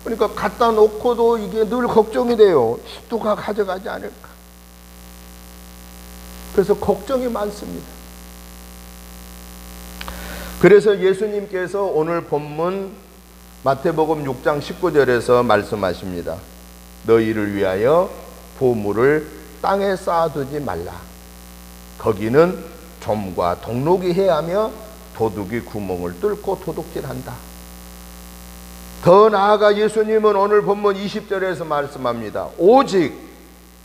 그러니까 갖다 놓고도 이게 늘 걱정이 돼요. 누가 가져가지 않을까. 그래서 걱정이 많습니다. 그래서 예수님께서 오늘 본문 마태복음 6장 19절에서 말씀하십니다. 너희를 위하여 보물을 땅에 쌓아두지 말라. 거기는 좀과 동록이 해하며 도둑이 구멍을 뚫고 도둑질한다. 더 나아가 예수님은 오늘 본문 20절에서 말씀합니다. 오직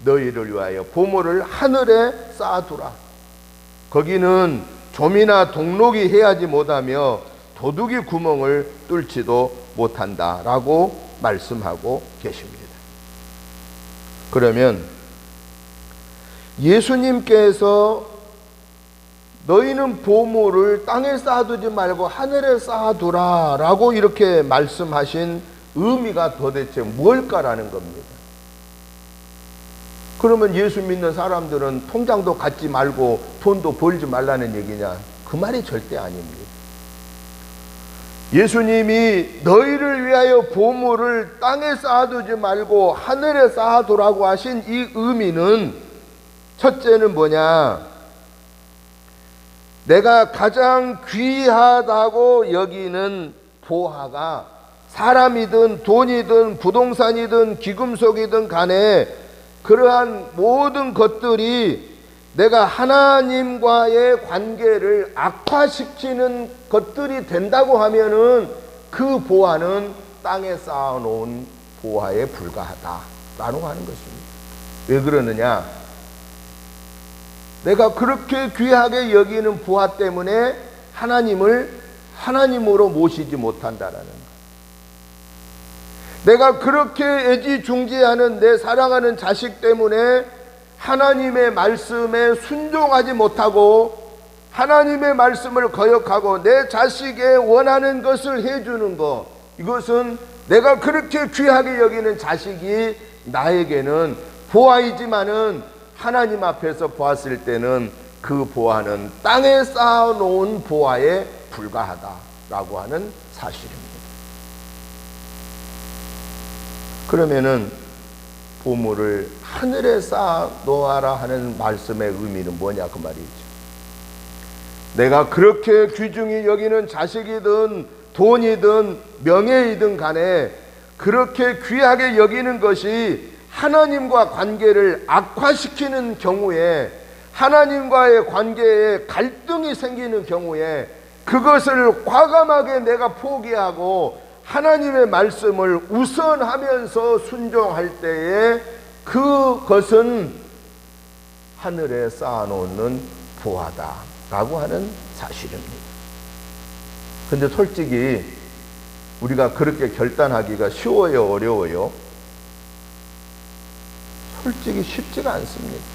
너희를 위하여 보물을 하늘에 쌓아두라. 거기는 좀이나 동록이 해하지 못하며 도둑이 구멍을 뚫지도 못한다 라고 말씀하고 계십니다. 그러면 예수님께서 너희는 보물을 땅에 쌓아두지 말고 하늘에 쌓아두라 라고 이렇게 말씀하신 의미가 도대체 무엇일까라는 겁니다. 그러면 예수 믿는 사람들은 통장도 갖지 말고 돈도 벌지 말라는 얘기냐? 그 말이 절대 아닙니다. 예수님이 너희를 위하여 보물을 땅에 쌓아두지 말고 하늘에 쌓아두라고 하신 이 의미는, 첫째는 뭐냐? 내가 가장 귀하다고 여기는 보화가 사람이든 돈이든 부동산이든 기금속이든 간에 그러한 모든 것들이 내가 하나님과의 관계를 악화시키는 것들이 된다고 하면은 그 보화는 땅에 쌓아놓은 보화에 불과하다라고 하는 것입니다. 왜 그러느냐? 내가 그렇게 귀하게 여기는 보화 때문에 하나님을 하나님으로 모시지 못한다라는 것. 내가 그렇게 애지중지하는 내 사랑하는 자식 때문에 하나님의 말씀에 순종하지 못하고 하나님의 말씀을 거역하고 내 자식의 원하는 것을 해주는 것, 이것은 내가 그렇게 귀하게 여기는 자식이 나에게는 보화이지만은 하나님 앞에서 보았을 때는 그 보화는 땅에 쌓아놓은 보화에 불과하다라고 하는 사실입니다. 그러면은 보물을 하늘에 쌓아 놓아라 하는 말씀의 의미는 뭐냐 그 말이죠. 내가 그렇게 귀중히 여기는 자식이든 돈이든 명예이든 간에 그렇게 귀하게 여기는 것이 하나님과 관계를 악화시키는 경우에, 하나님과의 관계에 갈등이 생기는 경우에 그것을 과감하게 내가 포기하고 하나님의 말씀을 우선하면서 순종할 때에 그것은 하늘에 쌓아놓는 보화다라고 하는 사실입니다. 근데 솔직히 우리가 그렇게 결단하기가 쉬워요, 어려워요? 솔직히 쉽지가 않습니다.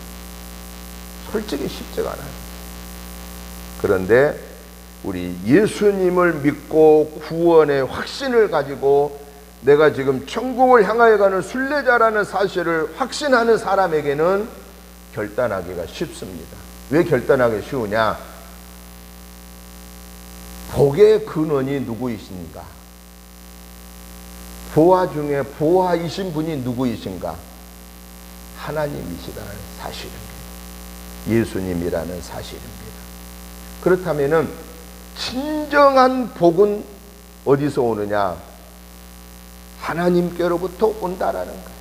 솔직히 쉽지가 않아요. 그런데 우리 예수님을 믿고 구원의 확신을 가지고 내가 지금 천국을 향하여 가는 순례자라는 사실을 확신하는 사람에게는 결단하기가 쉽습니다. 왜 결단하기 쉬우냐? 복의 근원이 누구이신가? 보화 중에 보화이신 분이 누구이신가? 하나님이시라는 사실입니다. 예수님이라는 사실입니다. 그렇다면은 진정한 복은 어디서 오느냐? 하나님께로부터 온다라는 거예요.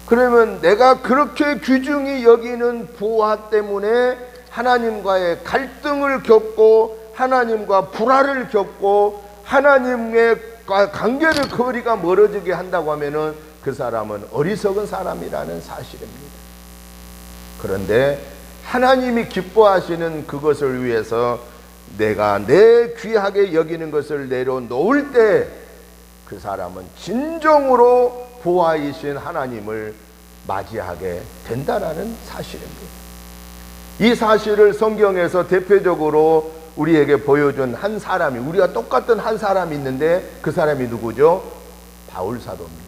그러면 내가 그렇게 귀중히 여기는 보화 때문에 하나님과의 갈등을 겪고 하나님과 불화를 겪고 하나님의 관계를 거리가 멀어지게 한다고 하면은 그 사람은 어리석은 사람이라는 사실입니다. 그런데 하나님이 기뻐하시는 그것을 위해서 내가 내 귀하게 여기는 것을 내려놓을 때 그 사람은 진정으로 보화이신 하나님을 맞이하게 된다라는 사실입니다. 이 사실을 성경에서 대표적으로 우리에게 보여준 한 사람이, 우리가 똑같은 한 사람이 있는데 그 사람이 누구죠? 바울 사도입니다.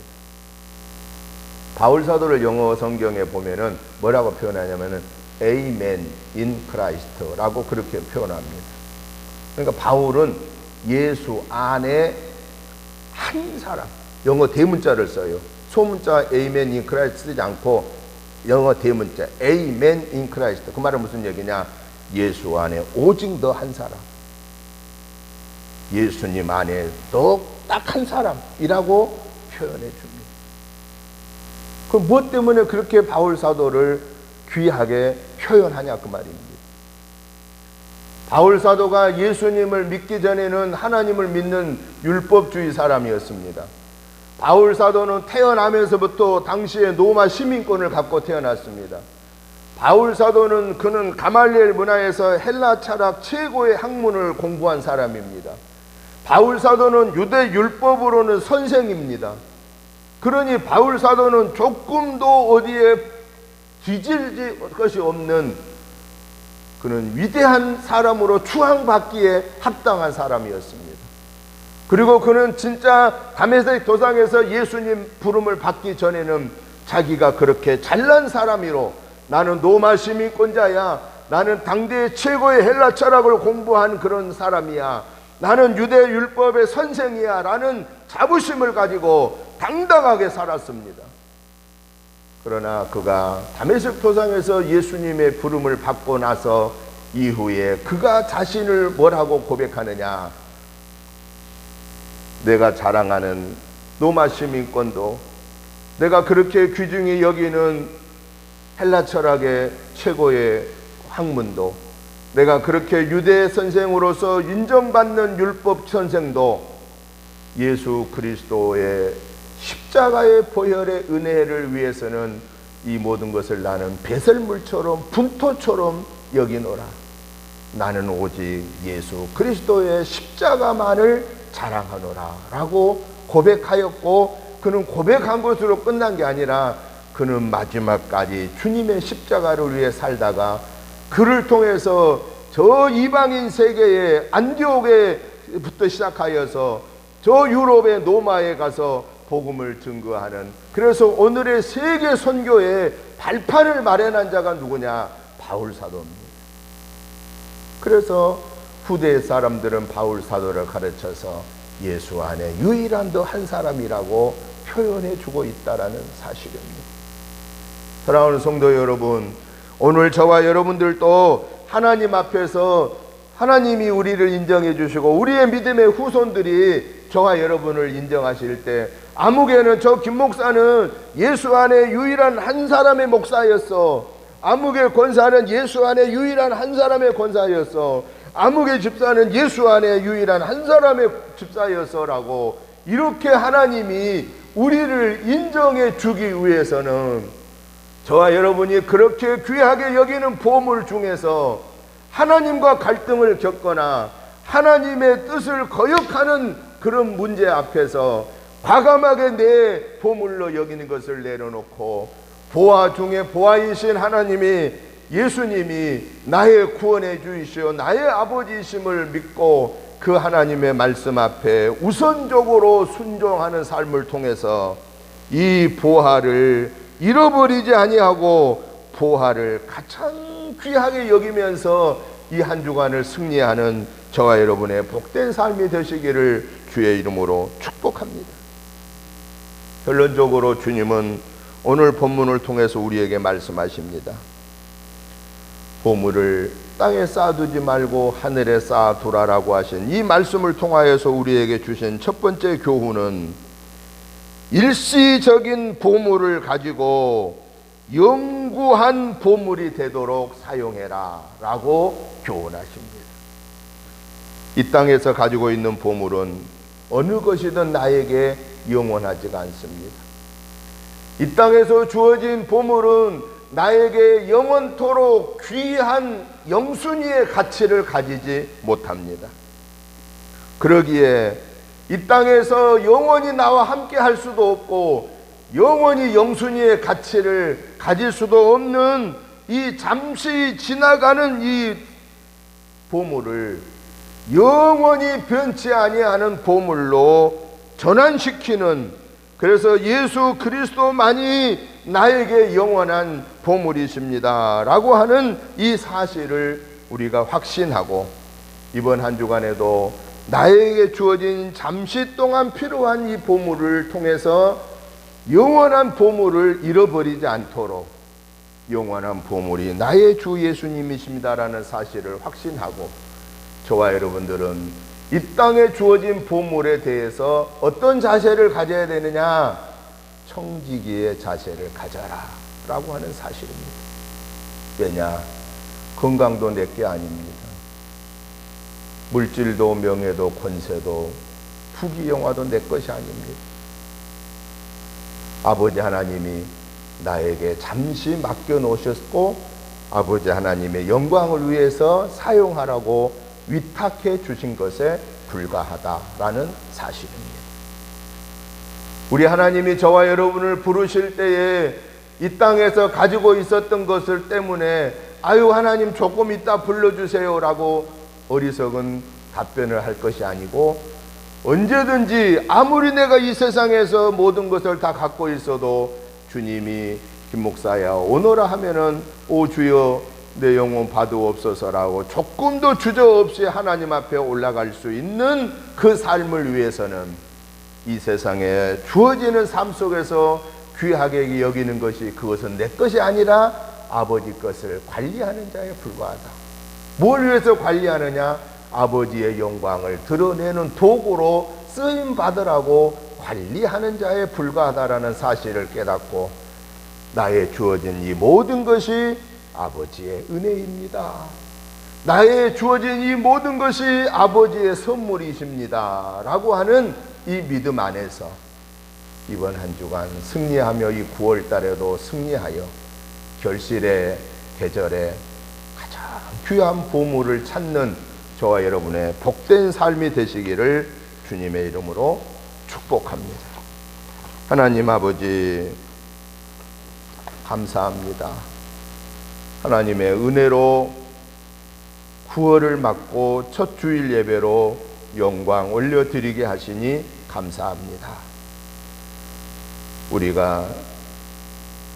바울 사도를 영어 성경에 보면은 뭐라고 표현하냐면은 Amen in Christ라고 그렇게 표현합니다. 그러니까 바울은 예수 안에 한 사람, 영어 대문자를 써요. 소문자 Amen in Christ 쓰지 않고 영어 대문자 Amen in Christ. 그 말은 무슨 얘기냐? 예수 안에 오직 너 한 사람, 예수님 안에 너 딱 한 사람이라고 표현해 줍니다. 그럼 무엇 때문에 그렇게 바울 사도를 귀하게 표현하냐 그 말입니다. 바울 사도가 예수님을 믿기 전에는 하나님을 믿는 율법주의 사람이었습니다. 바울 사도는 태어나면서부터 당시의 로마 시민권을 갖고 태어났습니다. 바울 사도는 그는 가말리엘 문화에서 헬라 철학 최고의 학문을 공부한 사람입니다. 바울 사도는 유대 율법으로는 선생입니다. 그러니 바울 사도는 조금도 어디에 뒤질 것이 없는 그는 위대한 사람으로 추앙받기에 합당한 사람이었습니다. 그리고 그는 진짜 다메섹 도상에서 예수님 부름을 받기 전에는 자기가 그렇게 잘난 사람이로 나는 로마 시민권자야, 나는 당대 최고의 헬라 철학을 공부한 그런 사람이야, 나는 유대 율법의 선생이야 라는 자부심을 가지고 당당하게 살았습니다. 그러나 그가 다메섹 도상에서 예수님의 부름을 받고 나서 이후에 그가 자신을 뭐라고 고백하느냐? 내가 자랑하는 로마 시민권도, 내가 그렇게 귀중히 여기는 헬라 철학의 최고의 학문도, 내가 그렇게 유대 선생으로서 인정받는 율법 선생도 예수 그리스도의 십자가의 보혈의 은혜를 위해서는 이 모든 것을 나는 배설물처럼 분토처럼 여기노라. 나는 오직 예수 그리스도의 십자가만을 자랑하노라 라고 고백하였고, 그는 고백한 것으로 끝난 게 아니라 그는 마지막까지 주님의 십자가를 위해 살다가 그를 통해서 저 이방인 세계의 안디옥에부터 시작하여서 저 유럽의 로마에 가서 복음을 증거하는, 그래서 오늘의 세계 선교의 발판을 마련한 자가 누구냐? 바울 사도입니다. 그래서 후대 사람들은 바울 사도를 가르쳐서 예수 안에 유일한 더 한 사람이라고 표현해 주고 있다라는 사실입니다. 사랑하는 성도 여러분, 오늘 저와 여러분들도 하나님 앞에서 하나님이 우리를 인정해 주시고 우리의 믿음의 후손들이 저와 여러분을 인정하실 때, 아무개는 저 김 목사는 예수 안에 유일한 한 사람의 목사였어, 아무개 권사는 예수 안에 유일한 한 사람의 권사였어, 아무개 집사는 예수 안에 유일한 한 사람의 집사였어 라고 이렇게 하나님이 우리를 인정해 주기 위해서는 저와 여러분이 그렇게 귀하게 여기는 보물 중에서 하나님과 갈등을 겪거나 하나님의 뜻을 거역하는 그런 문제 앞에서 과감하게 내 보물로 여기는 것을 내려놓고 보아 중에 보아이신 하나님이 예수님이 나의 구원해 주이시오 나의 아버지이심을 믿고 그 하나님의 말씀 앞에 우선적으로 순종하는 삶을 통해서 이 보화를 잃어버리지 아니하고 보화를 가장 귀하게 여기면서 이 한 주간을 승리하는 저와 여러분의 복된 삶이 되시기를 주의 이름으로 축복합니다. 결론적으로 주님은 오늘 본문을 통해서 우리에게 말씀하십니다. 보물을 땅에 쌓아두지 말고 하늘에 쌓아두라라고 하신 이 말씀을 통하여서 우리에게 주신 첫 번째 교훈은 일시적인 보물을 가지고 영구한 보물이 되도록 사용해라 라고 교훈하십니다. 이 땅에서 가지고 있는 보물은 어느 것이든 나에게 영원하지가 않습니다. 이 땅에서 주어진 보물은 나에게 영원토록 귀한 영순위의 가치를 가지지 못합니다. 그러기에 이 땅에서 영원히 나와 함께 할 수도 없고 영원히 영순위의 가치를 가질 수도 없는 이 잠시 지나가는 이 보물을 영원히 변치 아니하는 보물로 전환시키는, 그래서 예수 그리스도만이 나에게 영원한 보물이십니다 라고 하는 이 사실을 우리가 확신하고 이번 한 주간에도 나에게 주어진 잠시 동안 필요한 이 보물을 통해서 영원한 보물을 잃어버리지 않도록 영원한 보물이 나의 주 예수님이십니다라는 사실을 확신하고 저와 여러분들은 이 땅에 주어진 보물에 대해서 어떤 자세를 가져야 되느냐? 청지기의 자세를 가져라 라고 하는 사실입니다. 왜냐? 건강도 내게 아닙니다. 물질도 명예도 권세도 부귀영화도 내 것이 아닙니다. 아버지 하나님이 나에게 잠시 맡겨놓으셨고 아버지 하나님의 영광을 위해서 사용하라고 위탁해 주신 것에 불과하다라는 사실입니다. 우리 하나님이 저와 여러분을 부르실 때에 이 땅에서 가지고 있었던 것을 때문에 아유 하나님 조금 이따 불러주세요 라고 어리석은 답변을 할 것이 아니고 언제든지 아무리 내가 이 세상에서 모든 것을 다 갖고 있어도 주님이 김 목사야 오너라 하면은 오 주여 내 영혼 받으옵소서라고 조금도 주저없이 하나님 앞에 올라갈 수 있는 그 삶을 위해서는 이 세상에 주어지는 삶 속에서 귀하게 여기는 것이 그것은 내 것이 아니라 아버지 것을 관리하는 자에 불과하다. 뭘 위해서 관리하느냐? 아버지의 영광을 드러내는 도구로 쓰임 받으라고 관리하는 자에 불과하다라는 사실을 깨닫고 나의 주어진 이 모든 것이 아버지의 은혜입니다. 나의 주어진 이 모든 것이 아버지의 선물이십니다 라고 하는 이 믿음 안에서 이번 한 주간 승리하며 이 9월 달에도 승리하여 결실의 계절에 가장 귀한 보물을 찾는 저와 여러분의 복된 삶이 되시기를 주님의 이름으로 축복합니다. 하나님 아버지 감사합니다. 하나님의 은혜로 9월을 맞고 첫 주일 예배로 영광 올려드리게 하시니 감사합니다. 우리가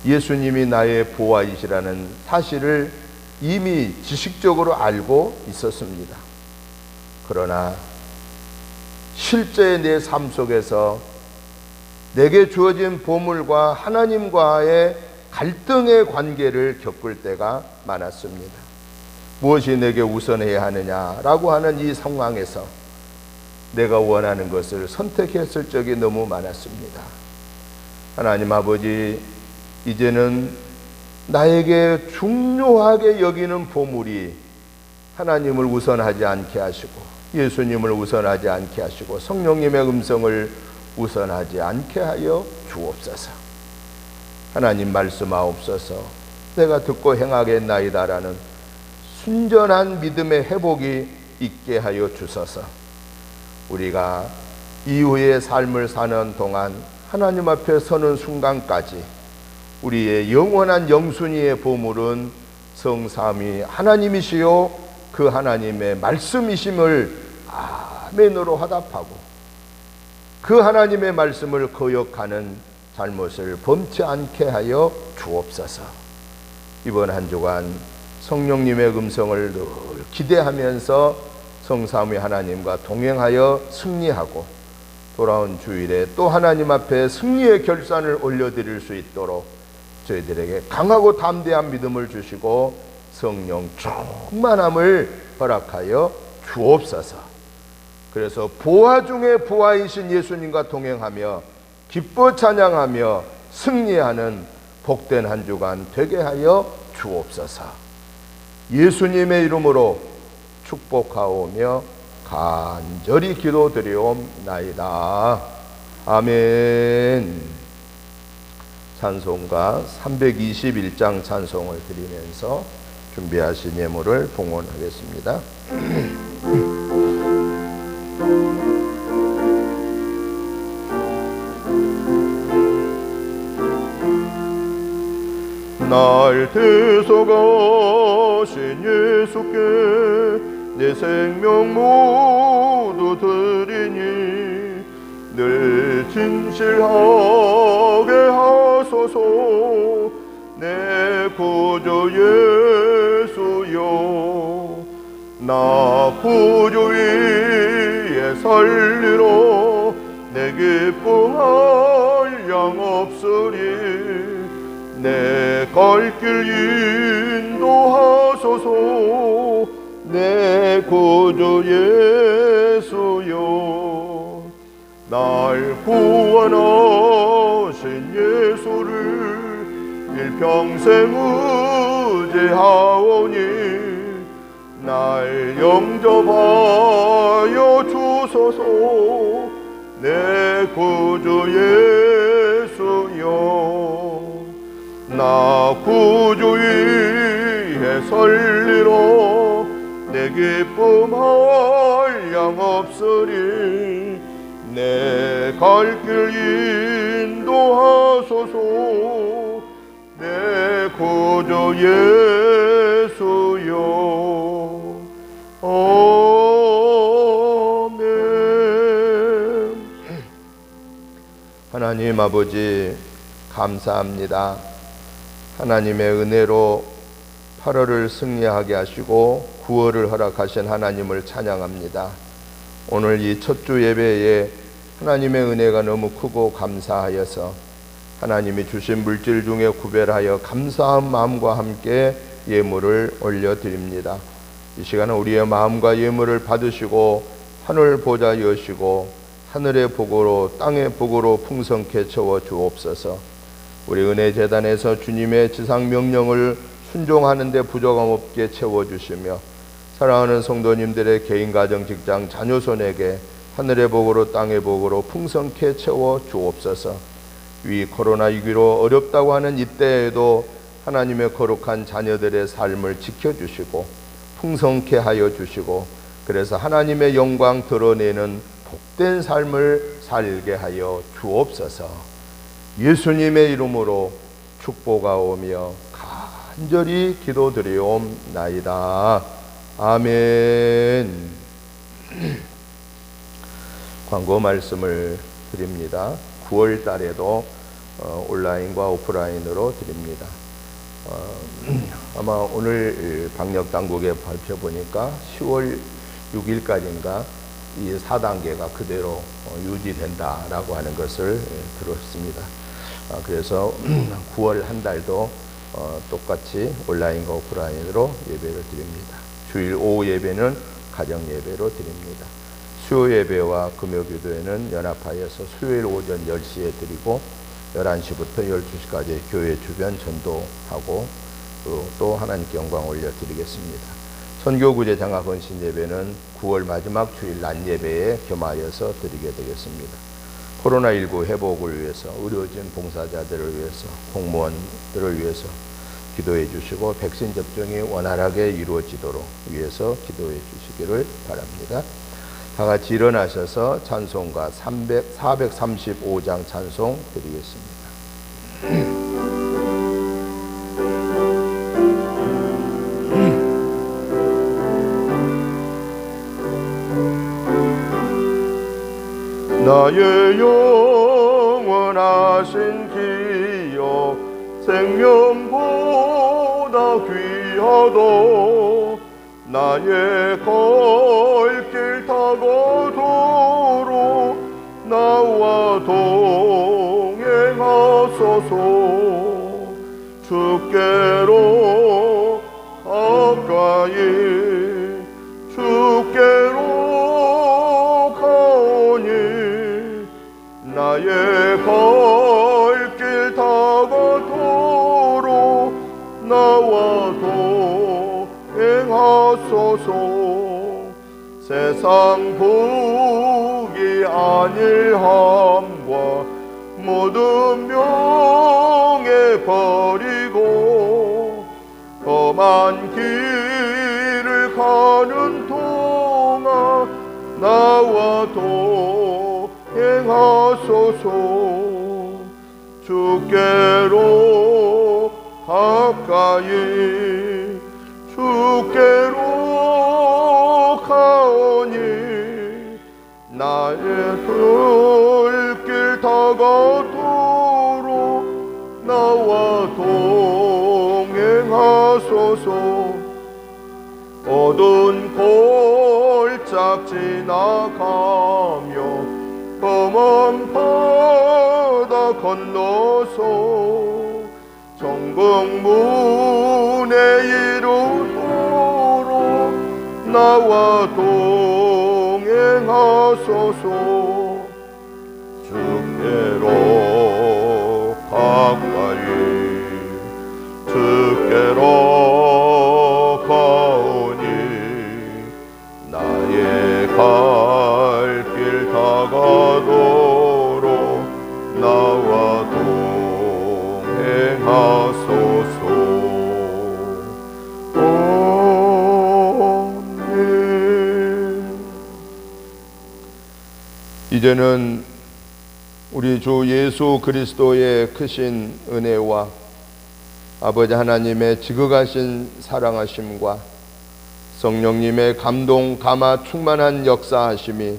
예수님이 나의 보화이시라는 사실을 이미 지식적으로 알고 있었습니다. 그러나 실제 내 삶 속에서 내게 주어진 보물과 하나님과의 갈등의 관계를 겪을 때가 많았습니다. 무엇이 내게 우선해야 하느냐라고 하는 이 상황에서 내가 원하는 것을 선택했을 적이 너무 많았습니다. 하나님 아버지, 이제는 나에게 중요하게 여기는 보물이 하나님을 우선하지 않게 하시고 예수님을 우선하지 않게 하시고 성령님의 음성을 우선하지 않게 하여 주옵소서. 하나님 말씀하옵소서. 내가 듣고 행하겠나이다라는 순전한 믿음의 회복이 있게 하여 주소서. 우리가 이후의 삶을 사는 동안 하나님 앞에 서는 순간까지 우리의 영원한 영순위의 보물은 성삼위 하나님이시요 그 하나님의 말씀이심을 아멘으로 화답하고 그 하나님의 말씀을 거역하는 잘못을 범치 않게 하여 주옵소서. 이번 한 주간 성령님의 음성을 늘 기대하면서 성삼위 하나님과 동행하여 승리하고 돌아온 주일에 또 하나님 앞에 승리의 결산을 올려드릴 수 있도록 저희들에게 강하고 담대한 믿음을 주시고 성령 충만함을 허락하여 주옵소서. 그래서 부하 중에 부하이신 예수님과 동행하며 기뻐 찬양하며 승리하는 복된 한 주간 되게 하여 주옵소서. 예수님의 이름으로 축복하오며 간절히 기도드리옵나이다. 아멘. 찬송가 321장 찬송을 드리면서 준비하신 예물을 봉헌하겠습니다. 날 대속하신 예수께 내 생명 모두 드리니 늘 진실하게 하소서. 내 구주 예수여 나 구주 위에 살리러 내 기뻐할 양 없으리. 내 갈 길 인도하소서. 내 구주 예수여 날 구원하신 예수를 일평생 의지하오니 날 영접하여 주소서. 내 구주 예수여 나 구주 위에 설리러 내 기쁨할 양 없으리. 내 갈 길 인도하소서. 내 구주 예수여 아멘. 하나님 아버지 감사합니다. 하나님의 은혜로 8월을 승리하게 하시고 9월을 허락하신 하나님을 찬양합니다. 오늘 이 첫 주 예배에 하나님의 은혜가 너무 크고 감사하여서 하나님이 주신 물질 중에 구별하여 감사한 마음과 함께 예물을 올려드립니다. 이 시간은 우리의 마음과 예물을 받으시고 하늘 보좌 여시고 하늘의 복으로 땅의 복으로 풍성케 채워 주옵소서. 우리 은혜재단에서 주님의 지상 명령을 순종하는 데 부족함 없게 채워주시며 사랑하는 성도님들의 개인, 가정, 직장, 자녀손에게 하늘의 복으로 땅의 복으로 풍성케 채워 주옵소서. 위 코로나19로 어렵다고 하는 이때에도 하나님의 거룩한 자녀들의 삶을 지켜주시고 풍성케 하여 주시고 그래서 하나님의 영광 드러내는 복된 삶을 살게 하여 주옵소서. 예수님의 이름으로 축복하오며 간절히 기도드리옵나이다. 아멘. 광고 말씀을 드립니다. 9월 달에도 온라인과 오프라인으로 드립니다. 아마 오늘 방역당국의 발표 보니까 10월 6일까지인가 이 4단계가 그대로 유지된다라고 하는 것을 들었습니다. 그래서 9월 한 달도 똑같이 온라인과 오프라인으로 예배를 드립니다. 주일 오후 예배는 가정 예배로 드립니다. 수요 예배와 금요 기도회는 연합하여서 수요일 오전 10시에 드리고 11시부터 12시까지 교회 주변 전도하고 또 하나님께 영광 올려드리겠습니다. 선교구제 장학헌신 예배는 9월 마지막 주일 낮 예배에 겸하여서 드리게 되겠습니다. 코로나19 회복을 위해서, 의료진 봉사자들을 위해서, 공무원들을 위해서 기도해 주시고 백신 접종이 원활하게 이루어지도록 위해서 기도해 주시기를 바랍니다. 다 같이 일어나셔서 찬송가 435장 찬송 드리겠습니다. 나의 영원하신 기여 생명보다 귀하도 나의 걸길 타고 도로 나와 동행하소서. 주께로 가까이 주께로 가오니 나의 걸길 타고 도로 나와 동행하소서. 세상 복이 안일함과 모든 명예 버리고 험한 길을 가는 동안 나와 동행하소서. 주께로 가까이 주께로 가오니 나의 돌길 다가도록 나와 동행하소서. 어두운 골짝 지나가며 험한 바다 건너서 정복문에 이르도록 나와 동행하소서. 주께로 가까이 주께로 가오니 나의 갈 길 다가도록 나와 동행하소서. 이제는 우리 주 예수 그리스도의 크신 은혜와 아버지 하나님의 지극하신 사랑하심과 성령님의 감동 감화 충만한 역사하심이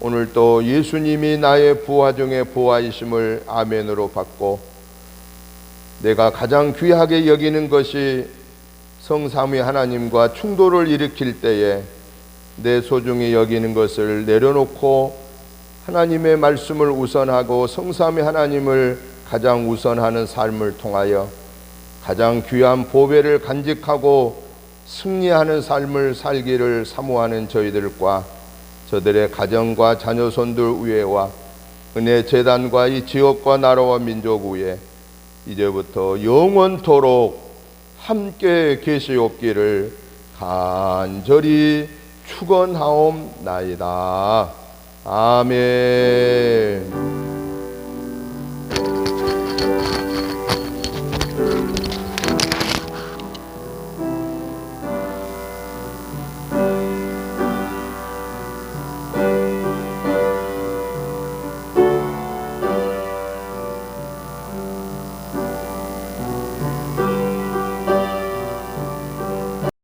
오늘 또 예수님이 나의 부하 중에 부하이심을 아멘으로 받고 내가 가장 귀하게 여기는 것이 성삼위 하나님과 충돌을 일으킬 때에 내 소중히 여기는 것을 내려놓고 하나님의 말씀을 우선하고 성삼위 하나님을 가장 우선하는 삶을 통하여 가장 귀한 보배를 간직하고 승리하는 삶을 살기를 사모하는 저희들과 저들의 가정과 자녀손들 위에와 은혜 재단과 이 지역과 나라와 민족 위에 이제부터 영원토록 함께 계시옵기를 간절히 축원하옵나이다. 아멘.